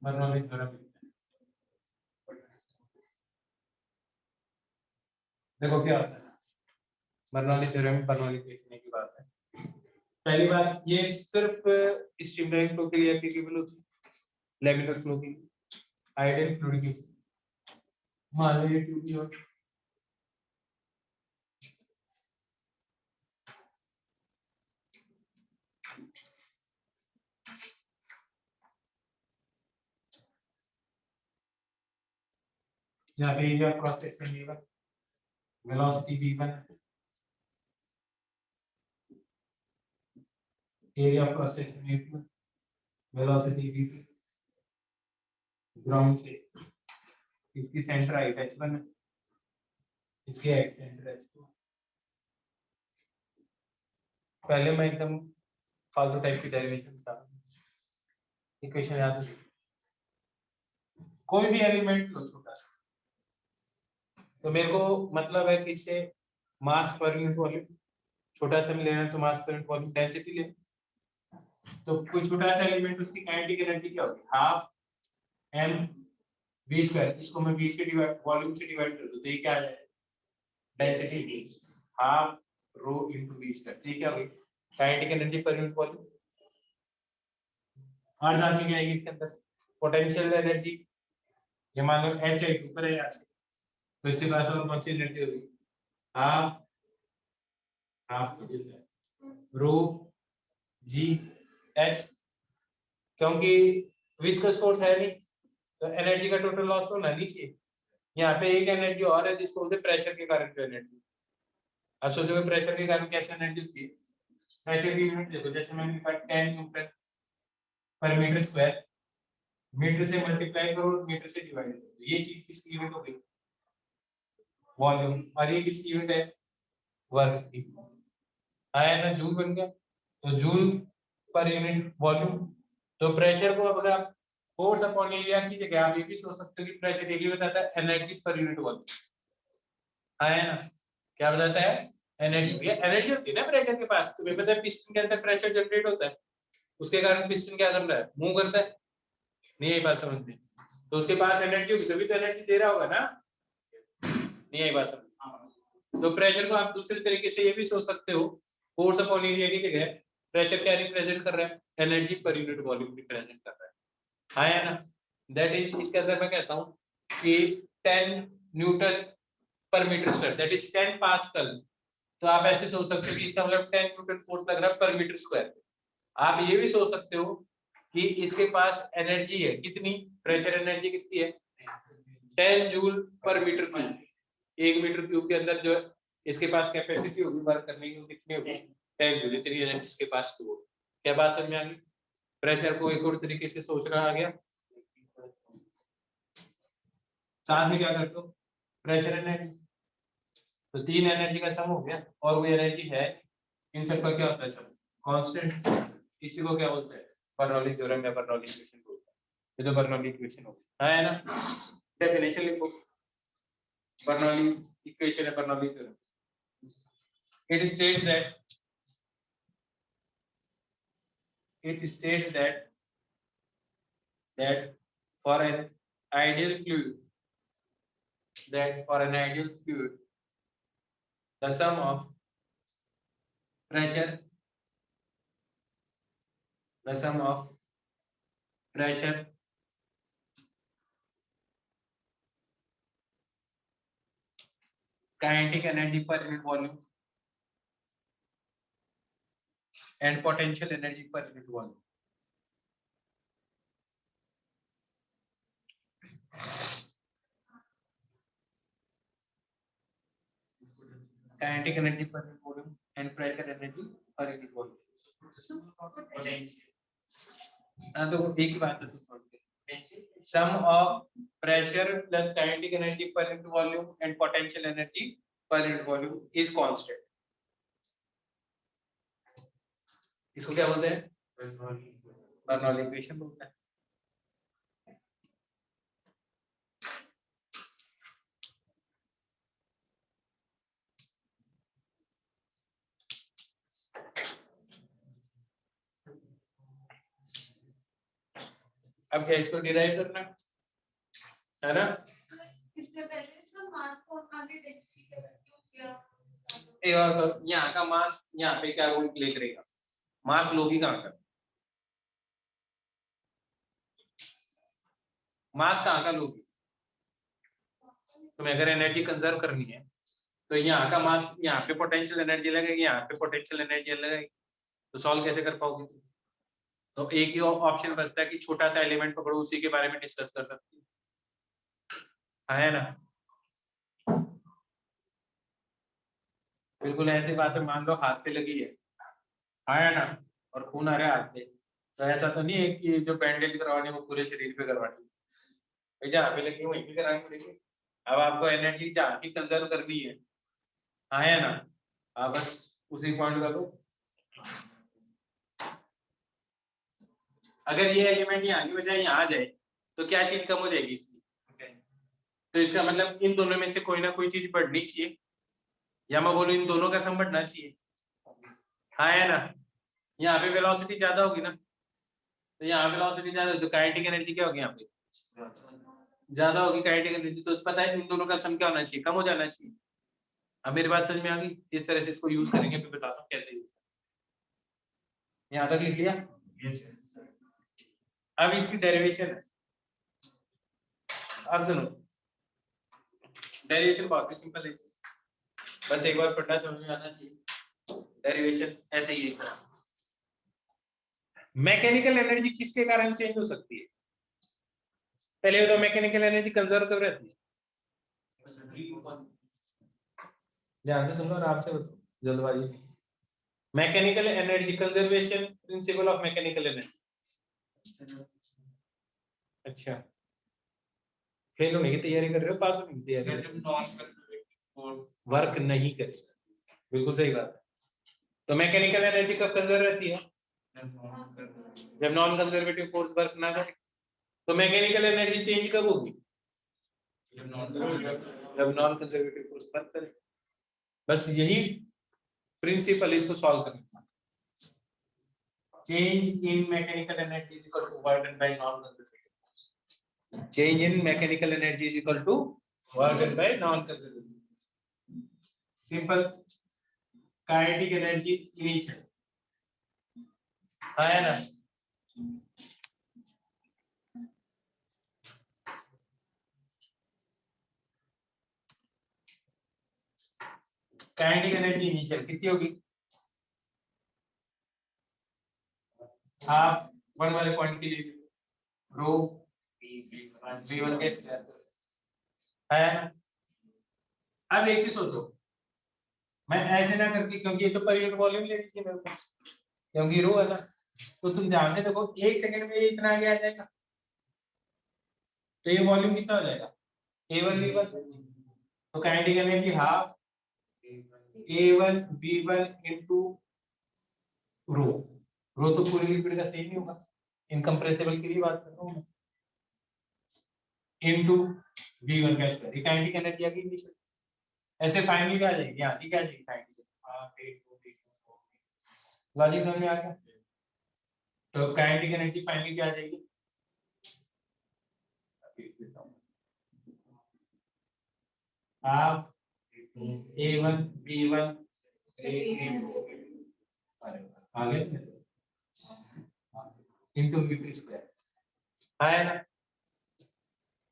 बर्नौली थ्योरम। देखो क्या होता है बर्नौली थ्योरम, बर्नौली इक्वेशन की बात है। पहली बात ये सिर्फ स्ट्रीमलाइन फ्लो के लिए एप्लीकेबल होती है, लैमिनर फ्लो के लिए, आइडियल फ्लूइड की मान लो ये ट्यूब की हो, जहाँ पे area cross section v1, velocity v1, area cross section A2, velocity V2, ground से इसकी सेंटर हाइट h1 है, इसकी हाइट सेंटर h2। पहले मैं एकदम फालतू टाइप की डेरिवेशन बता दूं, इक्वेशन याद है। कोई भी एलिमेंट लो छोटा सा, तो मेरे को मतलब है कि इससे मास पर यूनिट वॉल्यूम, छोटा सा लेना है तो मास पर यूनिट वॉल्यूम डेंसिटी ले, तो कोई छोटा सा एलिमेंट उसकी काइनेटिक एनर्जी क्या होगी, हाफ m v स्क्वायर, इसको मैं v से डिवाइड, वॉल्यूम से डिवाइड कर दूं तो ये क्या आ जाएगा, density half rho into v square. तो ये क्या होगी, kinetic energy per unit volume. और साथ में क्या आएगी इसके अंदर, पोटेंशियल एनर्जी, ये मान लो h है ऊपर है यहाँ से, तो इसके पास और कौन सी एनर्जी होगी, हाफ हाफ रो जी एच, क्योंकि विस्कस फोर्स है नहीं तो एनर्जी का टोटल लॉस होना नहीं चाहिए। यहाँ पे एक एनर्जी और है जिसको बोलते हैं प्रेशर के कारण की एनर्जी। अब सोचो प्रेशर के कारण कैसे एनर्जी होती है, प्रेशर की यूनिट देखो, जैसे मैंने लिखा 10 newton per metre square, metre से मल्टीप्लाई करो मीटर से डिवाइड करो, ये चीज किसकी यूनिट हो गई, वॉल्यूम, और ये किसकी यूनिट है, वर्क की। आया ना, जूल बन गया, तो जूल पर यूनिट वॉल्यूम। तो प्रेशर को अपना फोर्स अपॉन एरिया की जगह आप ये भी सोच सकते हो कि प्रेशर एरिया बताता है एनर्जी पर यूनिट वॉल्यूम। आया ना, क्या बताता है, एनर्जी। भैया एनर्जी होती है ना प्रेशर के पास, तुम्हें पता है पिस्टन के अंदर प्रेशर जनरेट होता है, उसके कारण पिस्टन क्या कर रहा है, मूव करता है, नहीं आई बात समझ में, तो उसके पास एनर्जी होगी तभी तो एनर्जी दे रहा होगा ना, नहीं आई बात समझ। तो प्रेशर को आप दूसरे तरीके से ये भी सोच सकते हो, फोर्स अपॉन एरिया की जगह प्रेशर क्या रिप्रेजेंट कर रहा है, energy per unit volume represent कर रहा है। हाँ है ना, दैट इज, इसके अंदर मैं कहता हूँ कि 10 newton per metre square, that is 10 pascal. तो आप ऐसे सोच सकते हो कि इसका मतलब 10 न्यूटन फोर्स लग रहा है पर मीटर स्क्वायर। आप ये भी सोच सकते हो कि इसके पास एनर्जी है कितनी, प्रेशर एनर्जी कितनी है, 10 जूल पर मीटर क्यूब। 1 मीटर क्यूब के अंदर जो इसके पास कैपेसिटी होगी वर्क करने की कितनी होगी, 10 जूल, इतनी एनर्जी इसके पास स्टोर। क्या बात समझ में आ गई, प्रेशर को एक और तरीके से सोचना आ गया। साथ में क्या करते हो, प्रेशर एनर्जी, तो 3 एनर्जी का सम हो गया, और वो एनर्जी है, इन सब का क्या होता है सब कांस्टेंट, इसी को क्या बोलते हैं, बर्नौली थ्योरम या बर्नौली इक्वेशन बोलते हैं। ये तो बर्नौली इक्वेशन हो है ना, डेफिनेशन लिखो, बर्नौली इक्वेशन है Bernoulli theorem. it states that for an ideal fluid, the sum of pressure kinetic energy per unit volume and potential energy per unit volume kinetic energy per unit volume and pressure energy per unit volume। तो एक ही बात है, sum of pressure plus kinetic energy per unit volume and potential energy per unit volume is constant। इसको क्या बोलते हैं, Bernoulli equation बोलते हैं। अब क्या इसको डिराइव करना है ना, इससे पहले इसका मास को आगे डेंसिटी के क्यों किया, एक बार तो यहाँ का मास यहाँ पे क्या रोल प्ले करेगा, मास लोगी कहाँ का, मास कहाँ का लोगी, तुम्हें अगर एनर्जी कंजर्व करनी है तो यहाँ का मास, यहाँ पे पोटेंशियल एनर्जी लगेगी, यहाँ पे पोटेंशियल एनर्जी लगेगी, तो सॉल्व कैसे कर पाओगे। तो एक ही ऑप्शन बचता है कि छोटा सा एलिमेंट पकड़ो, उसी के बारे में डिस्कस कर सकते है ना। बिल्कुल ऐसी बात है, मान लो हाथ पे लगी है ना, और खून आ रहा है हाथ पे, तो ऐसा तो नहीं है कि जो बैंडेज करवानी है वो पूरे शरीर पे करवानी है, जहाँ पे लगी वहीं पे करानी पड़ेगी। अब आपको एनर्जी जहाँ की कंजर्व करनी है, हाँ है ना, आप बस उसी पॉइंट कर दो। अगर ये एलिमेंट यहाँ की बजाय यहाँ आ जाए तो क्या चीज कम हो जाएगी इसकी? तो इसका मतलब इन दोनों में से कोई ना कोई चीज बढ़नी चाहिए, या मैं बोलूं इन दोनों का सम बढ़ना चाहिए, हाँ है ना। यहाँ पे वेलोसिटी ज्यादा होगी ना, तो यहाँ वेलोसिटी ज्यादा होगी तो काइनेटिक एनर्जी क्या होगी यहाँ पे? ज्यादा होगी काइनेटिक एनर्जी। तो पता है इन दोनों का सम क्या होना चाहिए? कम हो जाना चाहिए। अब मेरी बात समझ में आ गई? इस तरह से इसको यूज करेंगे, मैं बताता हूँ कैसे यूज। यहाँ तक लिख लिया? अब इसकी डेरिवेशन है। अब सुनो, डेरिवेशन बहुत ही सिंपल है, बस एक बार पढ़ना समझ में आना चाहिए। डेरिवेशन ऐसे ही है। मैकेनिकल एनर्जी किसके कारण चेंज हो सकती है? पहले तो मैकेनिकल एनर्जी कंजर्व कब रहती है? ध्यान से सुनो, आराम से बताओ, जल्दबाजी नहीं। Mechanical energy conservation, principle of mechanical energy. अच्छा, फेल होने की तैयारी कर रहे हो, पास होने की तैयारी कर रहे हो? वर्क नहीं कर सकते, बिल्कुल सही बात है। तो मैकेनिकल एनर्जी कब कंजर्व रहती है? जब नॉन कंजर्वेटिव फोर्स वर्क ना करे। तो मैकेनिकल एनर्जी चेंज कब होगी? जब नॉन कंजर्वेटिव फोर्स वर्क करे। बस यही प्रिंसिपल, इसको सॉल्व करना। Change in mechanical energy is equal to work done by non conservative. Change in mechanical energy is equal to work done by non conservative. Simple. Kinetic energy initial, है ना। Kinetic energy initial कितनी होगी? Half one वाले point के लिए रो v1 के square है ना। अब एक चीज सोचो, मैं ऐसे ना करके, क्योंकि ये तो पर यूनिट वॉल्यूम ले लीजिए मेरे को, क्योंकि रो है ना, तो तुम ध्यान से देखो, एक सेकंड में ये इतना आगे आ जाएगा, तो ये वॉल्यूम कितना हो जाएगा? a1 v1। तो kinetic energy half a1 v1 into rho. Rho तो पूरी लिक्विड का सेम ही होगा, इनकम्प्रेसिबल की भी बात कर रहा हूं मैं, इनटू v1 का स्क्वायर। काइनेटिक एनर्जी आ गई नीचे, ऐसे फाइनली क्या आ जाएगी? यहाँ ठीक है जी, लॉजिक समझ में आ गया? तो काइनेटिक एनर्जी फाइनली क्या आ जाएगी? हाफ a1 b1 आगे इनटू v2 स्क्वायर, है ना।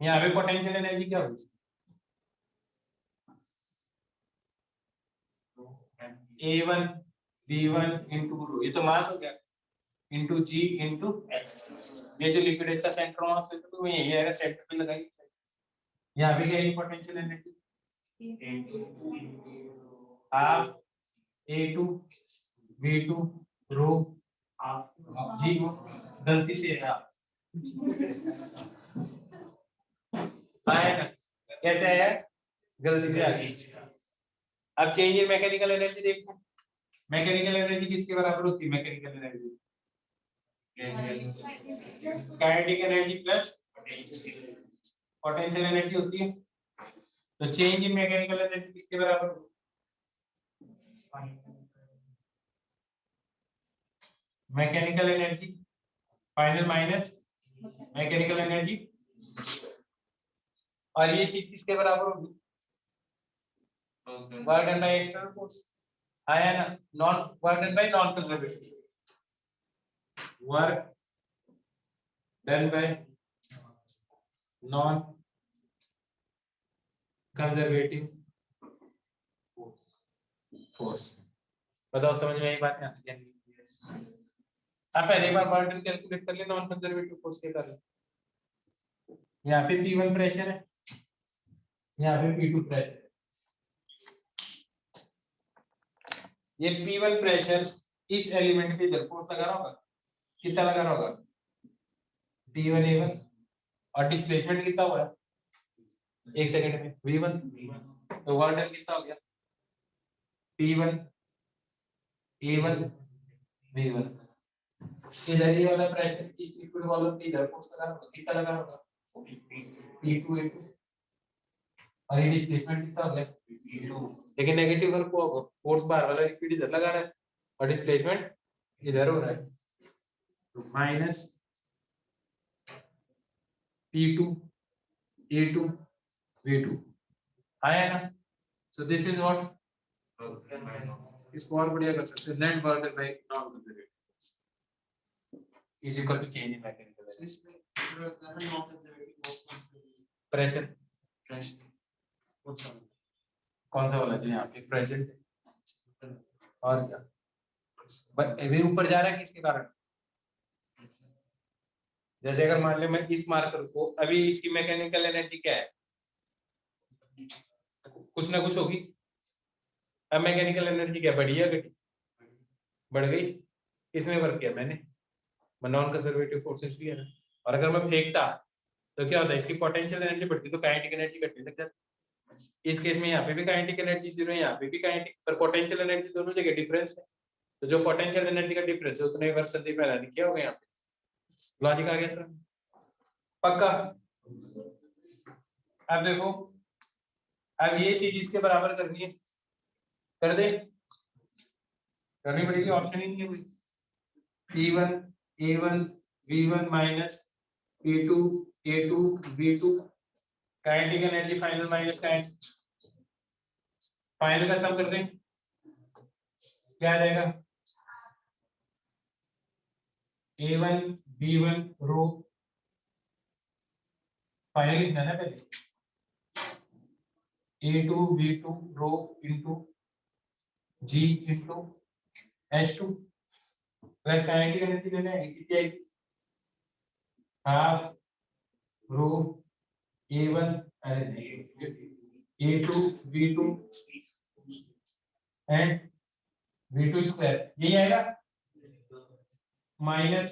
यहाँ पे पोटेंशियल एनर्जी क्या होगी? a1 b1 इनटू रो, ये तो मास हो गया, इनटू g इनटू x। ये जो लिक्विड है इसका सेंटर मास है, तो यही आएगा, सेंटर पे लगाइए। यहाँ पे क्या है potential energy? Half a2 v2 रो g, गलती से है आया, कैसे आया? गलती से आ गई। अब चेंज इन मैकेनिकल एनर्जी देखो, मैकेनिकल एनर्जी किसके बराबर होती है? Mechanical energy kinetic energy plus potential energy होती है। तो चेंज इन मैकेनिकल एनर्जी किसके बराबर होती है? Mechanical energy final minus mechanical energy, और ये चीज किसके बराबर होगी? Work done by external force, आया ना। Non work done by non conservative, work done by non conservative force. बताओ समझ में आई बात? आप पहले बार वर्क डन कैलकुलेट कर ले, नॉन कंजर्वेटिव फोर्स के कर ले। यहाँ पे P1 प्रेशर है, यहाँ पे P2 प्रेशर है। ये P1 प्रेशर इस एलिमेंट पे इधर फोर्स लगा रहा होगा, कितना लगा रहा होगा P1 A1, और डिस्प्लेसमेंट कितना हुआ है 1 सेकंड में V1, तो वर्क डन कितना हो गया P1 A1 V1। इधर ये वाला प्रेशर इस लिक्विड वॉल्यूम पे इधर फोर्स लगा रहा होगा, कितना लगा होगा P2 A2, और ये डिस्प्लेसमेंट कितना हो गया P2, लेकिन नेगेटिव वर्क को फोर्स बार वाला लिक्विड इधर लगा रहा है और डिस्प्लेसमेंट इधर हो रहा है, तो माइनस P2 A2 V2 आया ना। सो दिस इज व्हाट, इसको और बढ़िया कर सकते हैं, net work done by non conservative is equal to change in mechanical pressure. कौन सा वाला जो यहाँ पे प्रेजेंट, और क्या अभी ऊपर जा रहा है किसके कारण, जैसे अगर मान ले मैं इस मार्कर को, अभी इसकी मैकेनिकल एनर्जी क्या है, कुछ ना कुछ होगी। अब मैकेनिकल एनर्जी क्या बढ़ी या घटी, बढ़ गई, किसने वर्क किया मैंने, मैं नॉन कंजर्वेटिव फोर्सेस लिया ना। और अगर मैं फेंकता तो क्या होता है, इसकी पोटेंशियल एनर्जी बढ़ती तो काइनेटिक एनर्जी घटने लग जाती। इस केस में यहाँ पे भी काइनेटिक एनर्जी जीरो है, यहाँ पे भी काइनेटिक, पर पोटेंशियल एनर्जी दोनों जगह डिफरेंस है, तो जो पोटेंशियल एनर्जी का डिफरेंस है उतने वर्क संदीप मैंने किया होगा यहाँ पे। लॉजिक आ गया सर, पक्का। अब देखो, अब ये चीज इसके बराबर करनी है, कर दे, करनी पड़ेगी, ऑप्शन ही नहीं है कोई। P1 A1 V1 minus P2 A2 V2, kinetic energy final minus kinetic final का सम कर दें, क्या आ जाएगा A1 V1 रो, फाइनल लिखना है पहले, A2 V2 rho into G into H2 plus kinetic energy लेना है, कितनी आएगी हाफ रो A1 अरे नहीं A2 V2 and V2 square, यही आएगा माइनस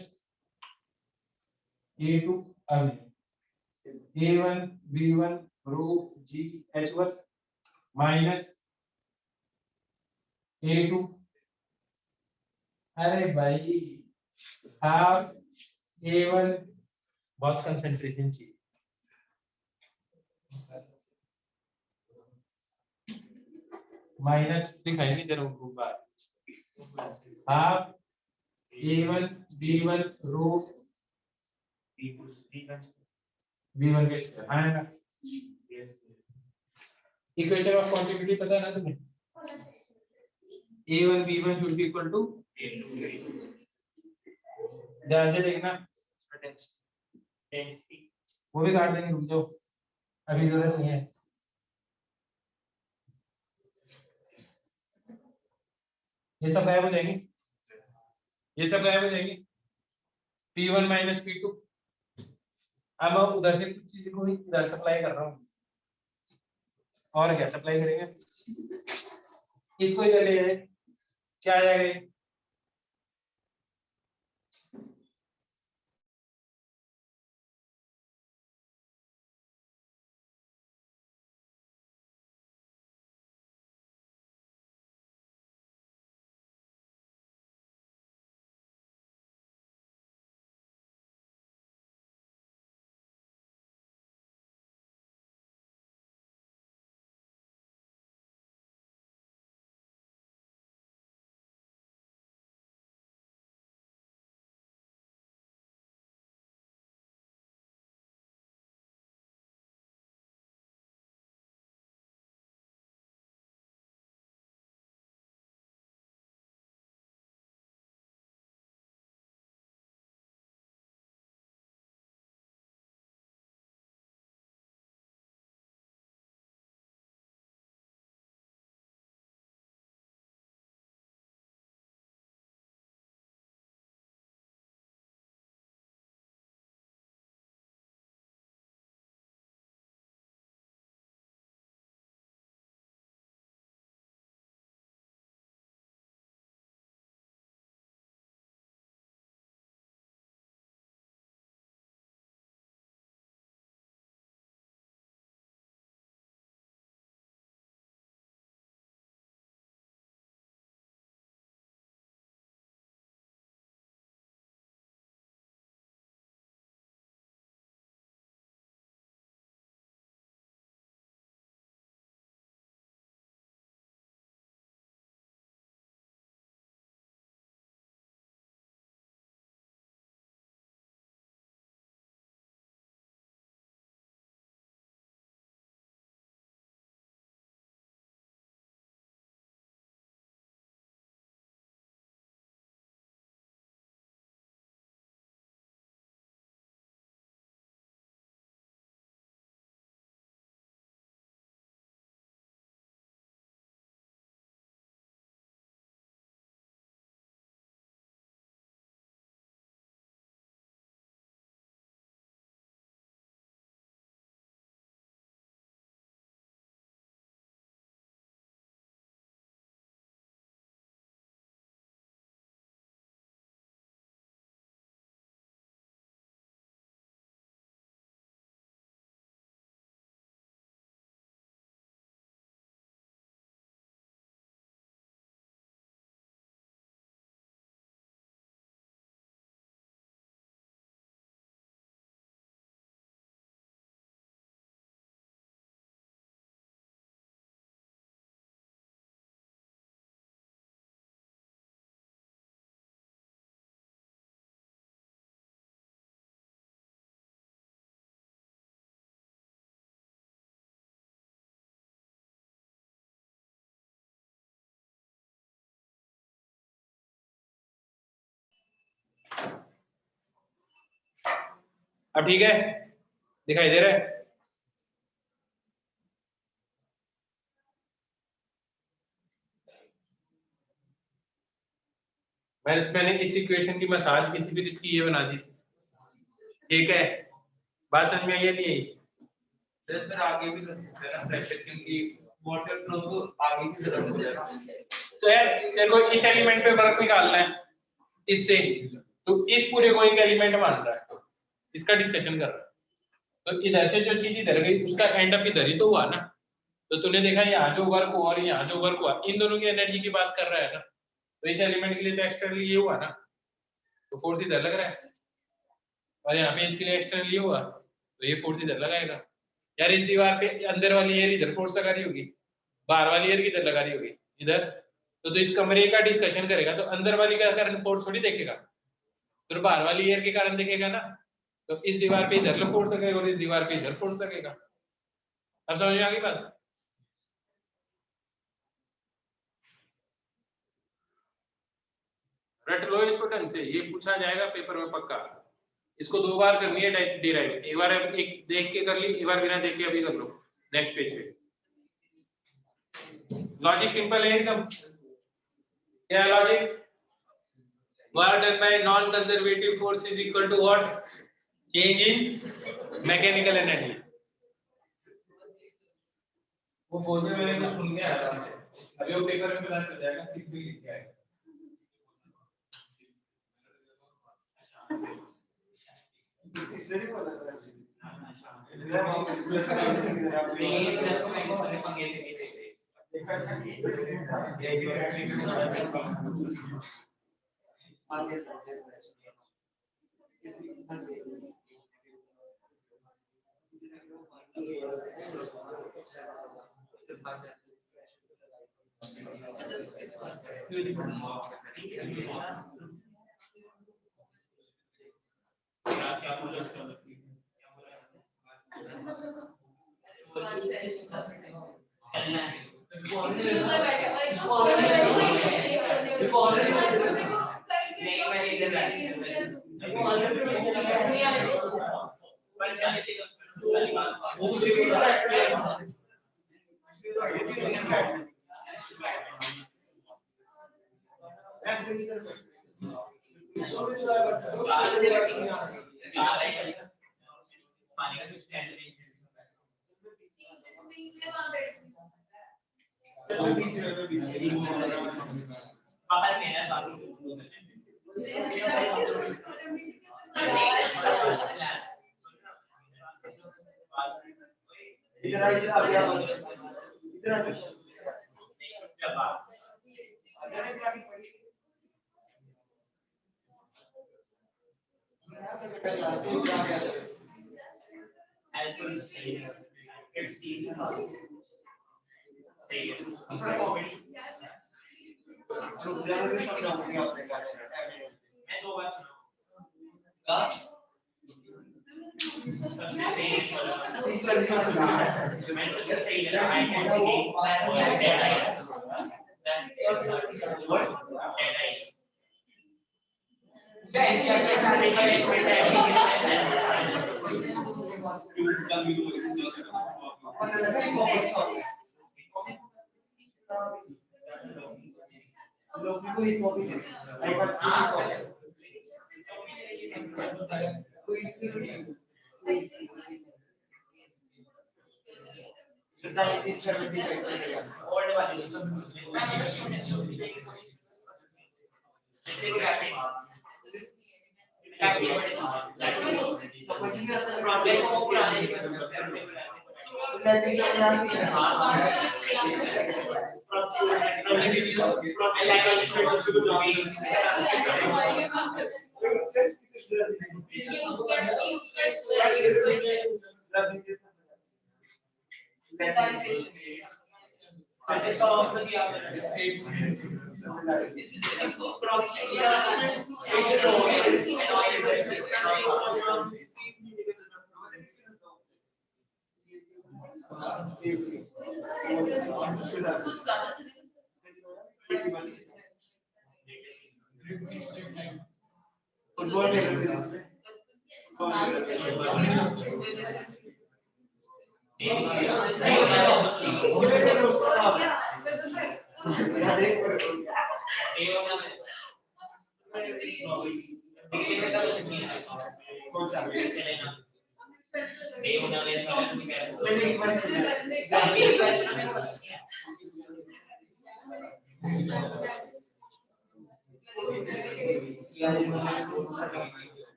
A2 A1 V1 रो G H1 माइनस A2, अरे भाई हाफ A1, बहुत कंसंट्रेशन चाहिए, माइनस दिखाई नहीं दे रहा हूँ बार, हाफ A1 B1 रो B1 के स्क्वायर आएगा। इक्वेशन ऑफ क्वांटिटी पता है ना तुम्हें, A1 B1 should be equal to ध्यान से देखना, वो भी काट देंगे, रुक जाओ अभी जरूरत नहीं है। ये सब गायब हो जाएंगे, ये सब गायब हो जाएंगे, P1 माइनस P2। अब मैं उधर से कुछ चीज को इधर सप्लाई कर रहा हूँ, और क्या सप्लाई करेंगे, इसको इधर ले जाए, क्या आ जाएगा अब ठीक है, दिखाई दे रहा है? मैंने इस इक्वेशन की मसाज की थी, फिर इसकी ये बना दी, ठीक है? बात समझ में आई है नहीं आई? सर फिर आगे भी कर सकते हैं ना प्रेशर, क्योंकि वाटर फ्लो तो आगे की तरफ हो जाएगा। तो यार तेरे को इस एलिमेंट पे वर्क निकालना है इससे, तो इस पूरे को एक एलिमेंट मान रहा है, इसका डिस्कशन कर रहा है। तो इधर से जो चीज इधर गई उसका एंड अप इधर ही तो हुआ ना। तो तूने देखा यहाँ जो वर्क हुआ और यहाँ जो वर्क हुआ, इन दोनों की एनर्जी की बात कर रहा है ना। तो इस एलिमेंट के लिए तो एक्सटर्नली ये हुआ ना, तो फोर्स इधर लग रहा है, और यहाँ पे इसके लिए एक्सटर्नली हुआ तो ये फोर्स इधर लगाएगा। यार इस दीवार पे अंदर वाली एयर इधर फोर्स लगा रही होगी, बाहर वाली एयर किधर लगा रही होगी, इधर। तो इस कमरे का डिस्कशन करेगा तो अंदर वाली का कारण फोर्स थोड़ी देखेगा, तो बाहर वाली एयर के कारण देखेगा ना। तो इस दीवार पे इधर फोर्स लगेगा और इस दीवार पे इधर फोर्स लगेगा। अब समझ में आ गई बात? रट लो इसको ढंग से, ये पूछा जाएगा पेपर में पक्का। इसको 2 बार करनी है डिराइव, एक बार एक देख के कर ली, एक बार बिना देख के अभी कर लो नेक्स्ट पेज पे। लॉजिक सिंपल है एकदम। क्या logic? Work done by non conservative force is equal to what? Change in mechanical energy. वो बोलते मैंने कुछ सुन के आया था, अभी वो पेपर में पता चल जाएगा, सीख भी लिख के आएगा।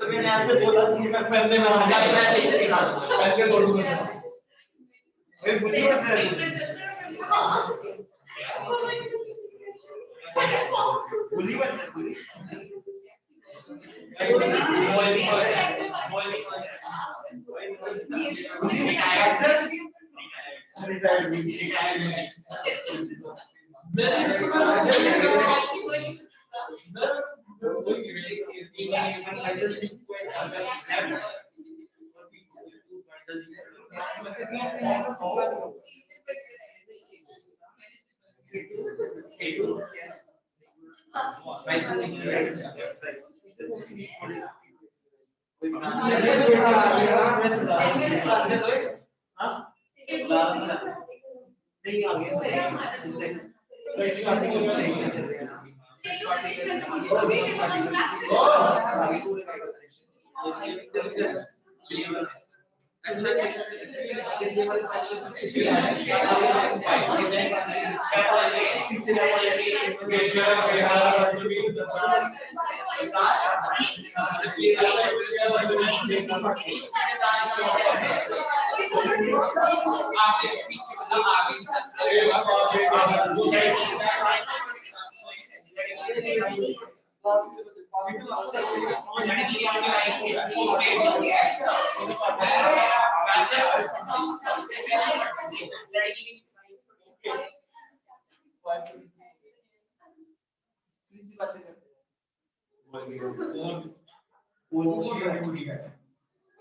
तो मैंने आपसे बोला कि मैं पहले में आ जाए मैं पीछे दिखा दूंगा पहले बोलूंगा मैं बुद्धि मत बुद्धि मत बुद्धि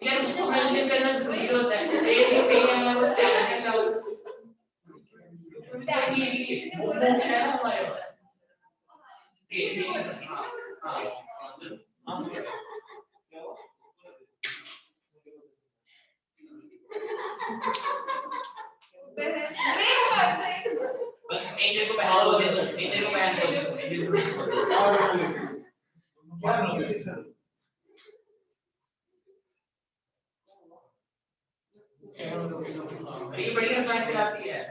यार उसको मेंशन करना जरूरी होता है ये भी पे है वो चैनल का उसको वो है ना हमारे बस एंजल को पहन दो एंजल को पहन दो ये बढ़िया फाइल चलाती है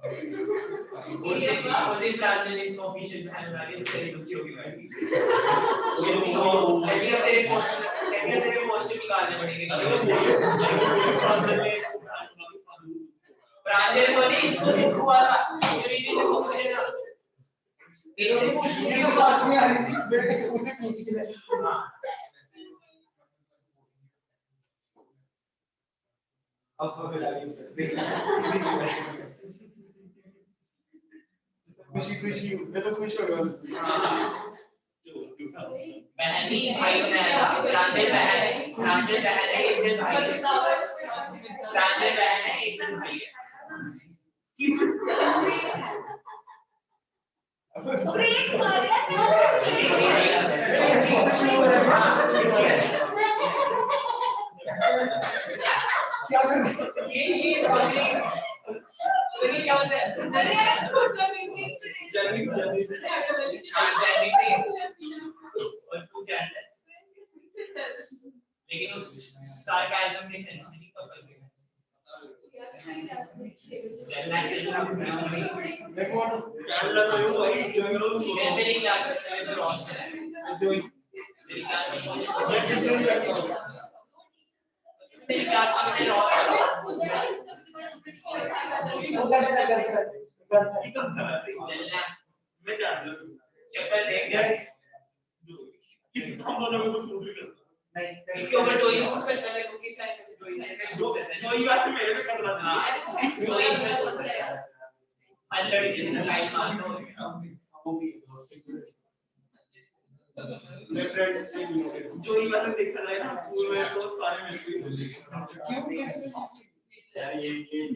उस दिन ट्रांसलेशन ऑफिशियल चैनल वाली तेरी रुचि होगी भाई ये तेरे पोस्ट निकालने पड़ेंगे प्रांजल को नहीं इसको दुख हुआ था रीति से कुछ लेना इससे पूछने को पास में आ रही थी बेटे उसे खींच के हां अब तो डाली खुशी मैं तो खुश हो गया बहनी भाई बनाया प्रांजल बहन है इंजन भाई प्रांजल बहन है इंजन भाई है क्या ये क्या होता है जर्नी से और तू जानता है लेकिन उस सार्काज्म की सेंस में नहीं कपल के देखो कैमरा तो वही जंगलों में मेरी क्लास में क्रॉस है जो मेरी क्लास में इसके ऊपर जो ही सूट करता है वो किस टाइप से जो ही बात मेरे पे कर रहा था जो ही इसमें सूट करेगा आज लड़की ने लाइन मारना वो भी जो ही बात देखा जाए ना स्कूल में तो सारे मिलके क्यों कैसे यार ये नहीं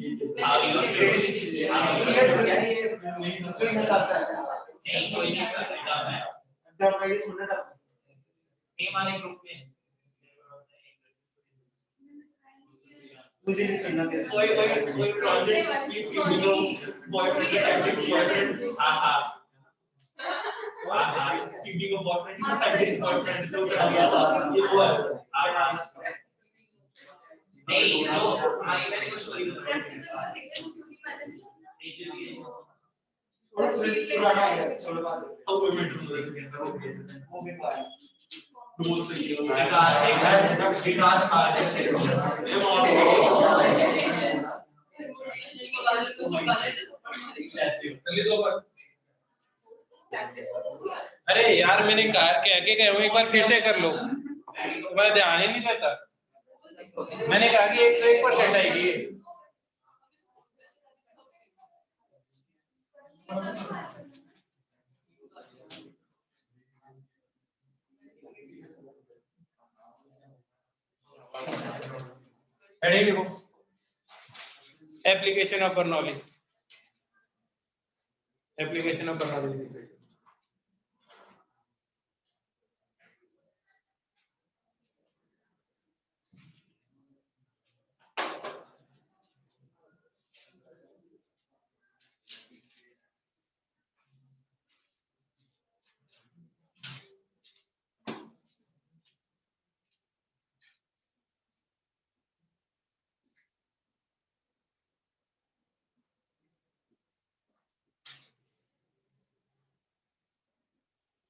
आता है जो ही आता है जब मैं ये सुनने लगा हमारे ग्रुप में मुझे नहीं सुनना कोई प्रोजेक्ट की बॉयफ्रेंड हां किसी को बॉयफ्रेंड का टाइप बॉयफ्रेंड तो कर दिया था ये वो है नहीं जो हमारी मैंने कुछ स्टोरी पुराना है चलो बात अब कोई मिनट वो भी बात विकास अरे यार मैंने कहा कह के गए हो एक बार फिर से कर लो, तुम्हारा ध्यान ही नहीं रहता। मैंने कहा कि 101% आएगी। Application of Bernoulli, application of Bernoulli.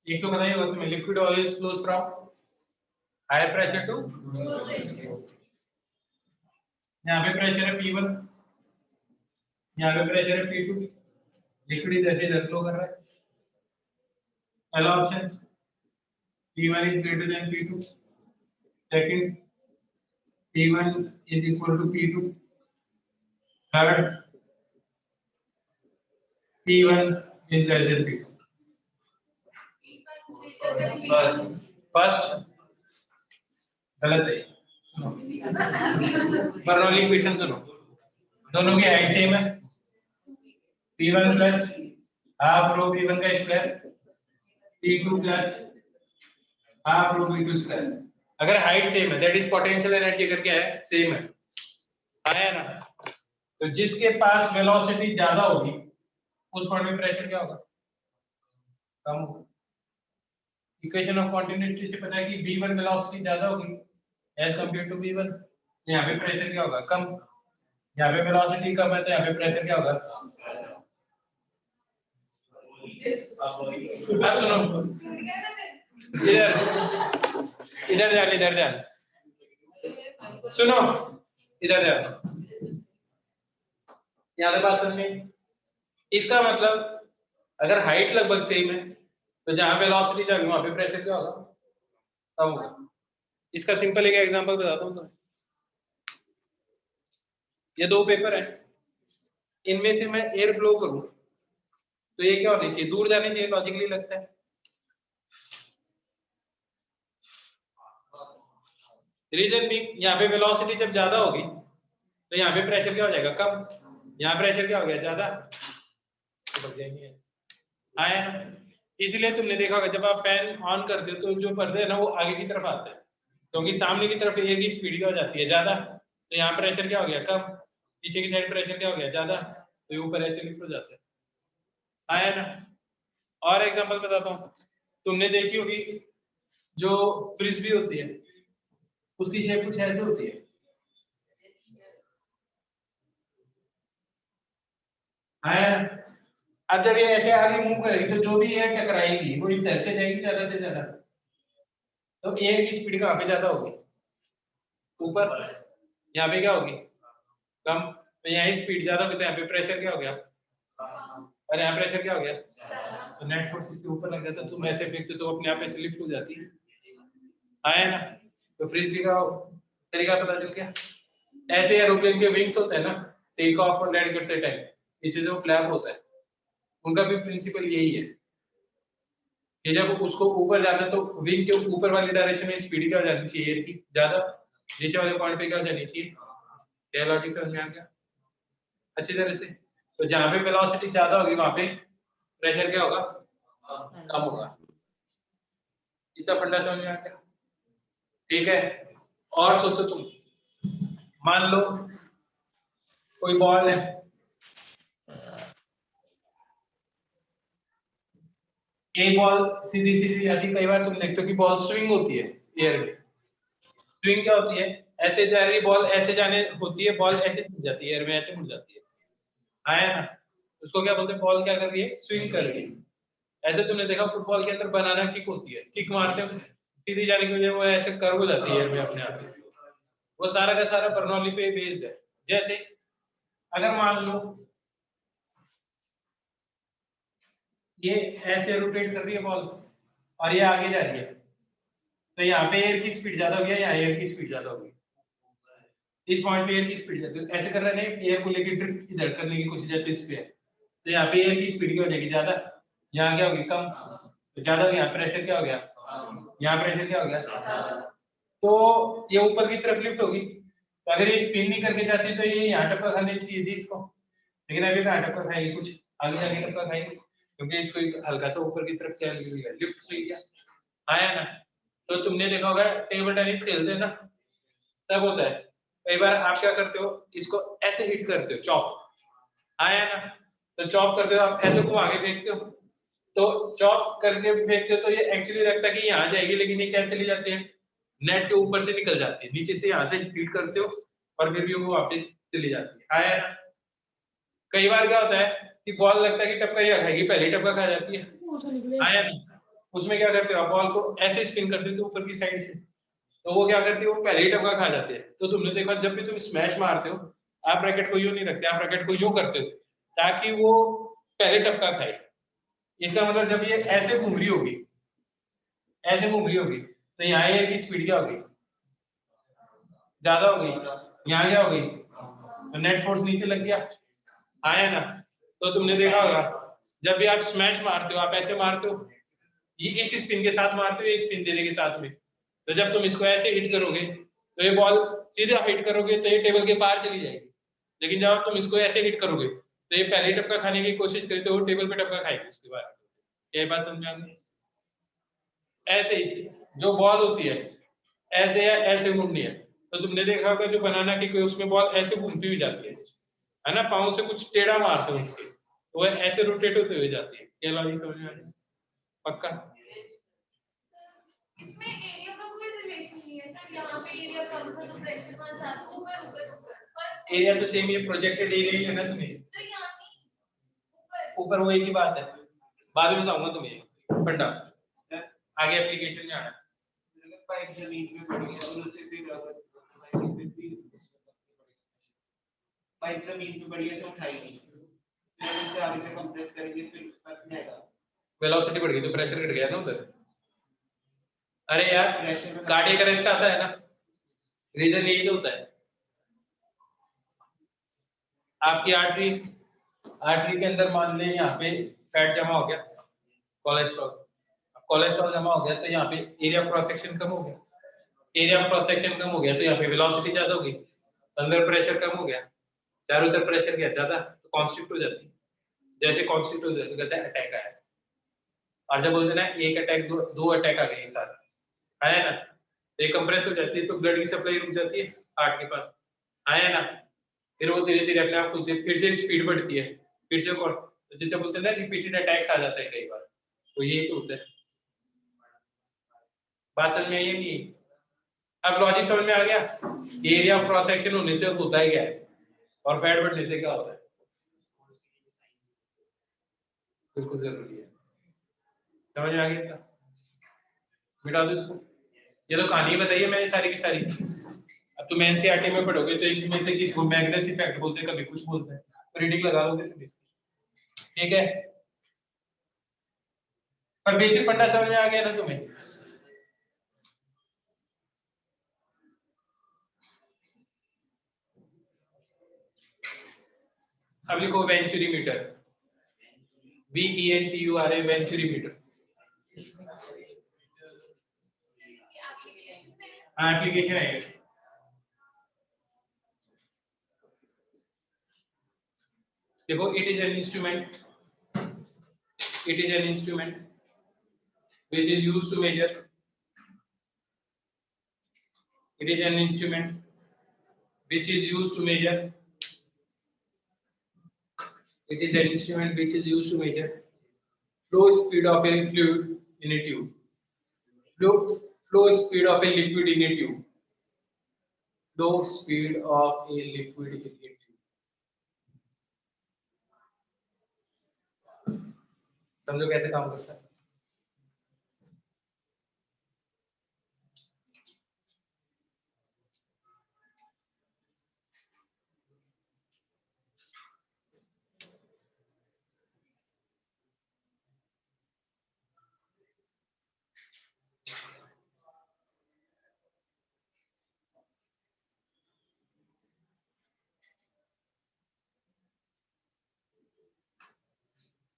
एक तो बताइए उसमें liquid always flows from higher pressure to, यहाँ पे प्रेशर है P1, यहाँ पे प्रेशर है P2, लिक्विड जैसे इधर फ्लो कर रहा है। पहला option P1 is greater than P2, second P1 is equal to P2, third P1 is less than P2। First गलत है, बर्नौली इक्वेशन सुनो, दोनों की हाइट सेम है, P1 plus half rho P1 का square, P2 plus half rho P2 square. अगर height same है that is potential energy अगर क्या है सेम है, आया ना। तो जिसके पास वेलोसिटी ज्यादा होगी उस पॉइंट में प्रेशर क्या होगा, कम होगा। इक्वेशन ऑफ कंटिन्यूटी से पता है कि V1 वेलोसिटी ज्यादा होगी एज कंपेयर टू V1, यहाँ पे प्रेशर क्या होगा कम, यहाँ पे वेलोसिटी कम है तो यहाँ पे प्रेशर क्या होगा। अब सुनो इधर इधर जान, इधर जान, सुनो इधर जान, यहाँ पे बात सुननी। इसका मतलब अगर हाइट लगभग सेम है तो जहां वेलोसिटी जाएगी वहां पे प्रेशर क्या होगा, कम होगा। इसका सिंपल एक एग्जांपल बताता हूं तुम्हें। ये दो पेपर है, इनमें से मैं एयर ब्लो करूं तो ये क्या होनी चाहिए, दूर जानी चाहिए, लॉजिकली लगता है। रीजन भी यहाँ पे वेलोसिटी जब ज्यादा होगी तो यहाँ पे प्रेशर क्या हो जाएगा कम, यहाँ प्रेशर क्या हो गया ज्यादा, बढ़ जाएंगे। आया ना, इसलिए तुमने देखा होगा जब आप फैन ऑन करते हो तो जो पर्दे है ना वो आगे की तरफ आते हैं, क्योंकि सामने की तरफ एयर की स्पीड क्या हो जाती है ज्यादा, तो यहाँ प्रेशर क्या हो गया कम, पीछे की साइड प्रेशर क्या हो गया ज्यादा, तो ये ऊपर ऐसे लिफ्ट हो जाता है। आया ना। और एग्जांपल बताता हूँ, तुमने देखी होगी जो फ्रिस्बी होती है उसकी शेप कुछ ऐसे होती है। आया ना। अब जब ये ऐसे आगे मूव करेगी तो जो भी एयर टकराएगी वो इधर से जाएगी ज्यादा से ज्यादा, तो एयर की स्पीड कहाँ पे ज्यादा होगी ऊपर, यहाँ पे क्या होगी कम, तो यहाँ स्पीड ज्यादा होगी तो यहाँ पे प्रेशर क्या हो गया, और यहाँ प्रेशर क्या हो गया, तो नेट फोर्स इसके ऊपर लग जाता है, तुम ऐसे फेंकते तो अपने आप ऐसे लिफ्ट हो जाती है, आया ना। तो फ्रिस्बी का तरीका पता चल गया। ऐसे एरोप्लेन के विंग्स होते हैं ना, टेक ऑफ और लैंड करते टाइम पीछे जो फ्लैप होता है, उनका भी प्रिंसिपल यही है कि जब उसको ऊपर जाना तो विंग के ऊपर वाली डायरेक्शन में स्पीड क्या हो जानी चाहिए एयर की ज्यादा, नीचे वाले पॉइंट पे क्या हो जानी चाहिए, ये लॉजिक समझ में आ गया अच्छी तरह से। तो जहाँ पे वेलोसिटी ज्यादा होगी वहां पे प्रेशर क्या होगा, कम होगा। इतना फंडा समझ में आ गया, ठीक है। और सोचो तुम, मान लो कोई बॉल है, एक बॉल सीधी सीधी आती, कई बार तुम देखते हो कि बॉल स्विंग होती है एयर में। स्विंग क्या होती है, ऐसे जा रही है बॉल, ऐसे जाने होती है बॉल, ऐसे चल जाती है एयर में, ऐसे मुड़ जाती है, आया ना। उसको क्या बोलते हैं, बॉल क्या कर रही है, स्विंग कर रही है। ऐसे तुमने देखा फुटबॉल के अंदर बनाना किक होती है, किक मारते हो सीधी जाने की वजह वो ऐसे कर्व हो जाती है एयर में अपने आप में, वो सारा का सारा बर्नौली पे बेस्ड है। जैसे अगर मान लो ये ऐसे रोटेट कर रही है बॉल और ये आगे जा रही है, तो यहाँ पे एयर की स्पीड ज्यादा होगी, यहाँ एयर की स्पीड ज्यादा होगी, इस पॉइंट पे एयर की स्पीड ज्यादा, ऐसे कर रहे हैं एयर को लेकर ड्रिफ्ट इधर करने की कोशिश, जैसे इस पे है तो यहाँ पे एयर की स्पीड क्या हो जाएगी ज्यादा, यहाँ क्या होगी कम, तो ज्यादा हो गया, प्रेशर क्या हो गया, यहाँ प्रेशर क्या हो गया, तो ये ऊपर की तरफ लिफ्ट होगी। तो अगर ये स्पिन नहीं करके जाती तो ये यहाँ टक्कर खानी चाहिए थी इसको, लेकिन अभी कहाँ टक्कर खाएगी, कुछ आगे जाके टक्कर खाएगी, क्योंकि इसको एक हल्का सा ऊपर की तरफ क्या मिल गया, लिफ्ट मिल गया, आया ना। तो तुमने देखा होगा टेबल टेनिस खेलते हैं ना, तब होता है कई बार आप क्या करते हो, इसको ऐसे हिट करते हो चॉप, आया ना। तो चॉप करते हो आप ऐसे को आगे फेंकते हो, तो चॉप करके फेंकते हो तो ये एक्चुअली लगता है कि यहाँ जाएगी, लेकिन ये क्या चली जाती है, नेट के ऊपर से निकल जाती है, नीचे से यहाँ से हिट करते हो और फिर भी वो वापस चली जाती है, आया ना। कई बार क्या होता है कि बॉल लगता है कि टपका ही खाएगी, पहले ही टपका खा जाती है, आया ना। उसमें क्या करते हो, बॉल को ऐसे स्पिन कर देते हो ऊपर की साइड से, तो वो क्या करती है, वो पहले ही टपका खा जाते हैं। तो तुमने देखा जब भी तुम स्मैश मारते हो, आप रैकेट को यूं नहीं रखते, आप रैकेट को यूं करते हो ताकि वो पहले टपका खाए। इसका मतलब जब ये ऐसे घूम रही होगी, ऐसे घूम रही होगी, तो यहाँ एयर की स्पीड क्या होगी, ज्यादा हो गई, यहाँ क्या हो गई, तो नेट फोर्स नीचे लग गया, आया ना। तो तुमने देखा होगा जब भी आप स्मैश मारते हो, आप ऐसे मारते हो, ये इस स्पिन के साथ मारते हो, ये स्पिन देने के साथ में, तो जब तुम इसको ऐसे हिट करोगे तो ये बॉल सीधा हिट करोगे तो ये टेबल के पार चली जाएगी, लेकिन जब तुम इसको ऐसे हिट करोगे तो ये पहले टपका खाने की कोशिश करे तो वो टेबल पे टपका खाएगी उसके बाद। ये बात समझ में आ गई। ऐसे ही जो बॉल होती है ऐसे या ऐसे घूमनी है, तो तुमने देखा होगा जो बनाना की कोई उसमें बॉल ऐसे घूमती हुई जाती है ना, पाँव से कुछ टेढ़ा मारते हो उसके, तो वो ऐसे रोटेट होते हुए जाती है। ये लॉजिक समझ में आ गया पक्का। इसमें एरिया का कोई रिलेशन नहीं है सर, यहाँ पे एरिया कम था तो प्रेशर वहां ज्यादा होगा, ऊपर एरिया तो सेम, ये प्रोजेक्टेड एरिया ही है ना तुम्हें, तो यहाँ नहीं ऊपर वो एक ही बात है, बाद में बताऊंगा तुम्हें फंडा, आगे एप्लीकेशन में आना। पाइप जमीन में पड़ी है और उससे फिर पाइप जमीन पे बढ़िया से उठाएगी, फिर हम इसे आगे से कंप्रेस करेंगे, फिर फट जाएगा, वेलोसिटी बढ़ गई तो प्रेशर घट गया ना उधर। अरे यार कार्डियक अरेस्ट आता है ना, रीजन यही तो होता है, आपकी आर्टरी, आर्टरी के अंदर मान ले यहाँ पे फैट जमा हो गया, कोलेस्ट्रॉल, कोलेस्ट्रॉल जमा हो गया तो यहाँ पे एरिया क्रॉस सेक्शन कम हो गया, एरिया क्रॉस सेक्शन कम हो गया तो यहाँ पे वेलोसिटी ज्यादा होगी, अंदर प्रेशर कम हो गया, चारों तरफ प्रेशर गया ज्यादा तो कॉन्स्टिट्यूट हो जाती है, जैसे कॉन्स्टिट्यूट हो जाती कहते हैं अटैक आया, और जब बोलते हैं ना एक अटैक दो अटैक आ गए एक साथ, आया ना, तो ये कंप्रेस हो जाती है तो ब्लड की सप्लाई रुक जाती है हार्ट के पास, आया ना। फिर वो धीरे धीरे अपने आप खुलती है, फिर से स्पीड बढ़ती है, फिर से कौन, तो जिसे बोलते हैं ना रिपीटेड अटैक्स आ जाते हैं कई बार, तो यही तो होता है। बात समझ में आई नहीं, अब लॉजिक समझ में आ गया, एरिया ऑफ क्रॉस सेक्शन होने से होता है क्या है और फैट बढ़ने से क्या होता है, बिल्कुल जरूरी है, समझ में आ गया, मिटा दो इसको, ये तो कहानी बताइए मैंने सारी की सारी। अब तुम एनसीईआरटी में पढ़ोगे तो इसमें से किसी को मैग्नेस इफेक्ट बोलते हैं, कभी कुछ बोलते हैं, तो रीडिंग लगा लोगे तुम इसकी, ठीक है। पर बेसिक फंडा समझ में आ गया ना तुम्हें? अब लिखो venturi meter, VENTURA, venturi meter. Application है। देखो, it is an instrument, it is an instrument which is used to measure, it is an instrument which is used to measure, it is an instrument which is used to measure flow speed of a fluid in a tube, flow speed of a liquid in a tube, flow speed of a liquid in a tube। समझो कैसे काम करता है।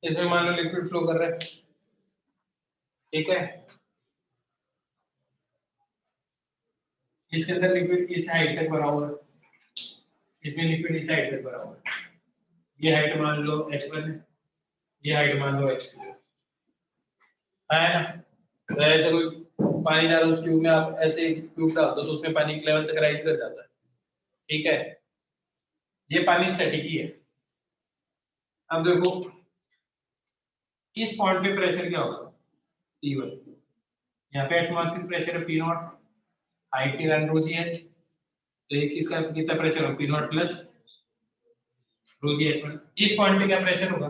इसमें मान लो liquid flow कर रहा है, ठीक है, इसके अंदर लिक्विड इस हाइट तक भरा हुआ है, इसमें लिक्विड इस हाइट तक भरा हुआ है, ये हाइट मान लो h1 है, ये हाइट मान लो h2 है ना। तो ऐसे कोई पानी डालो उस ट्यूब में, आप ऐसे ट्यूब डाल दो तो उसमें पानी की लेवल तक राइज कर जाता है, ठीक है, ये पानी स्टैटिक ही है। अब देखो इस पॉइंट पे प्रेशर क्या होगा, P1, यहाँ पे एटमॉस्फेरिक प्रेशर है P0, हाइट के कारण ρgh, तो एक इसका कितना प्रेशर होगा P0 प्लस ρgh1। इस पॉइंट पे क्या प्रेशर होगा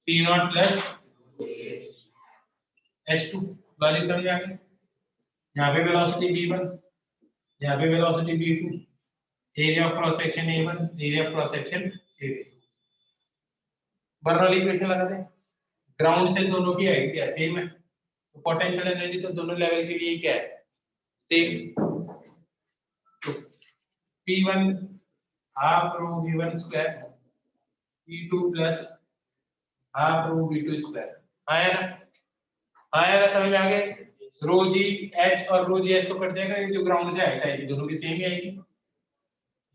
P0 प्लस h2। लॉजिक समझ आ गया? यहाँ पे वेलोसिटी v1, यहाँ पे velocity v2, area of cross section a1, area of cross section a2। Bernoulli equation लगा दें, ग्राउंड से दोनों की हाइट क्या सेम है, तो पोटेंशियल एनर्जी तो दोनों लेवल के लिए क्या है, सेम। तो P1 half rho v1 square, P2 plus half rho v2 square. आया ना? आया ना? समझ में आ गया? रो जी एच और रो जी एच तो कट जाएगा, ये जो ग्राउंड से हाइट आएगी दोनों की सेम ही आएगी।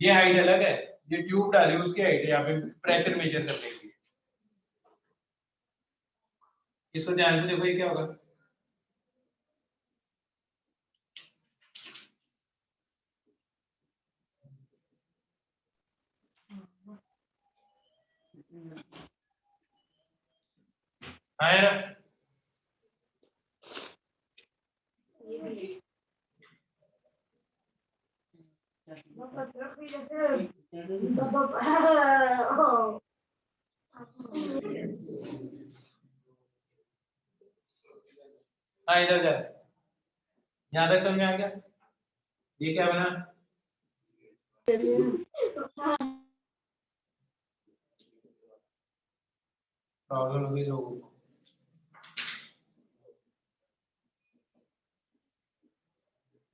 ये हाइट अलग है, ये ट्यूब डाली उसकी हाइट यहाँ पे प्रेशर मेजर करने के लिए। इसको ध्यान से देखो, ये क्या होगा, आया ना? हाँ इधर जा, यहाँ तक समझ में आ गया? ये क्या बना, प्रॉब्लम होगी लोगों को।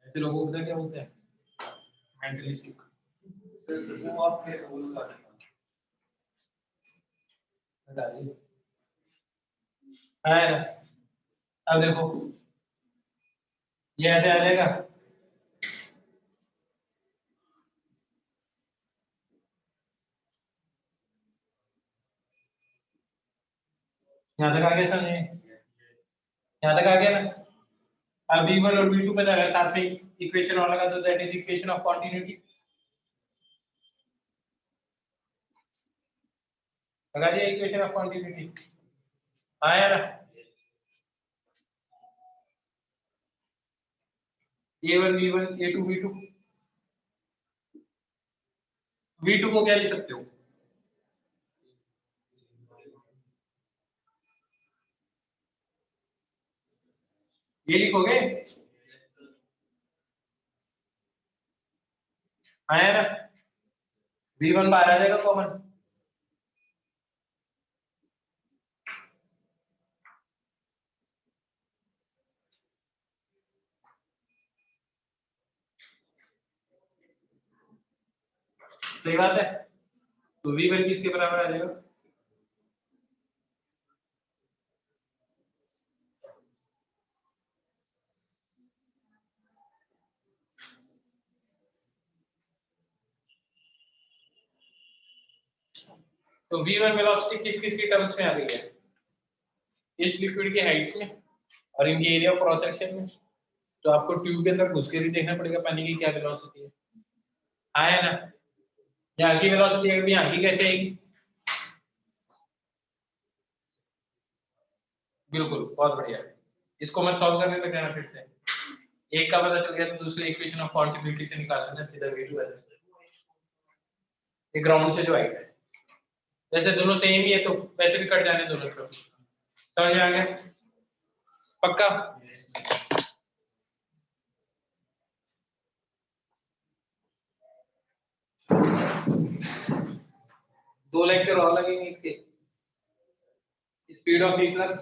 ऐसे लोगों को पता क्या होता है, मेंटली सिक, वो आपके रूल का बता दीजिए। है ना? अब देखो ये ऐसे आ जाएगा, यहाँ तक आ गया, समझे? यहाँ तक आ गया ना? अब v1 और v2 पता है, साथ में इक्वेशन और लगा दो, that is equation of continuity. लगा दिया इक्वेशन ऑफ कंटिन्यूटी, आया ना? a1 v1, a2 v2, v2 को क्या लिख सकते हो, ये लिखोगे आया ना, V1 बाहर आ जाएगा कॉमन। सही बात है, तो V1 किसके बराबर आ जाएगा? तो V1 वेलोसिटी किस किस की टर्म्स में आ गई है? इस लिक्विड के हाइट्स में और इनके एरिया ऑफ क्रॉस सेक्शन में। तो आपको ट्यूब के अंदर घुस के भी देखना पड़ेगा पानी की क्या वेलोसिटी है। आया ना, यहाँ की वेलोसिटी अगर यहाँ की कैसे आएगी? बिल्कुल, बहुत बढ़िया। इसको मत सॉल्व करने लग जाना फिर से। एक का पता चल गया तो दूसरे इक्वेशन ऑफ क्वांटिटी से निकाल लेना सीधा V2 आ जाएगा। ये ग्राउंड से जो आएगा, जैसे दोनों सेम ही है तो वैसे भी कट जाने दोनों तरफ। समझ में आ गया? पक्का? दो लेक्चर और लगेंगे इसके। स्पीड ऑफ इफ्लक्स,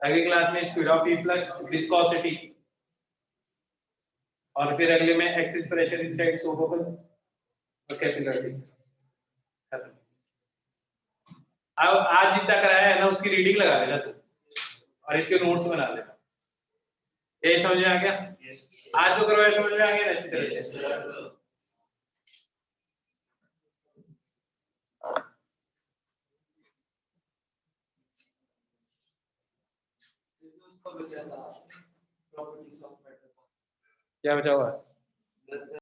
अगली क्लास में स्पीड ऑफ इफ्लक्स, विस्कोसिटी, और फिर अगले में axis pressure inside soap open और कैपिलरी। अब आज जितना कराया है ना उसकी रीडिंग लगा लेना तू और इसके नोट्स बना लेना। ये समझ में आ गया? आज जो करवाया समझ में आ गया ना इसी तरह से। क्या बचा हुआ?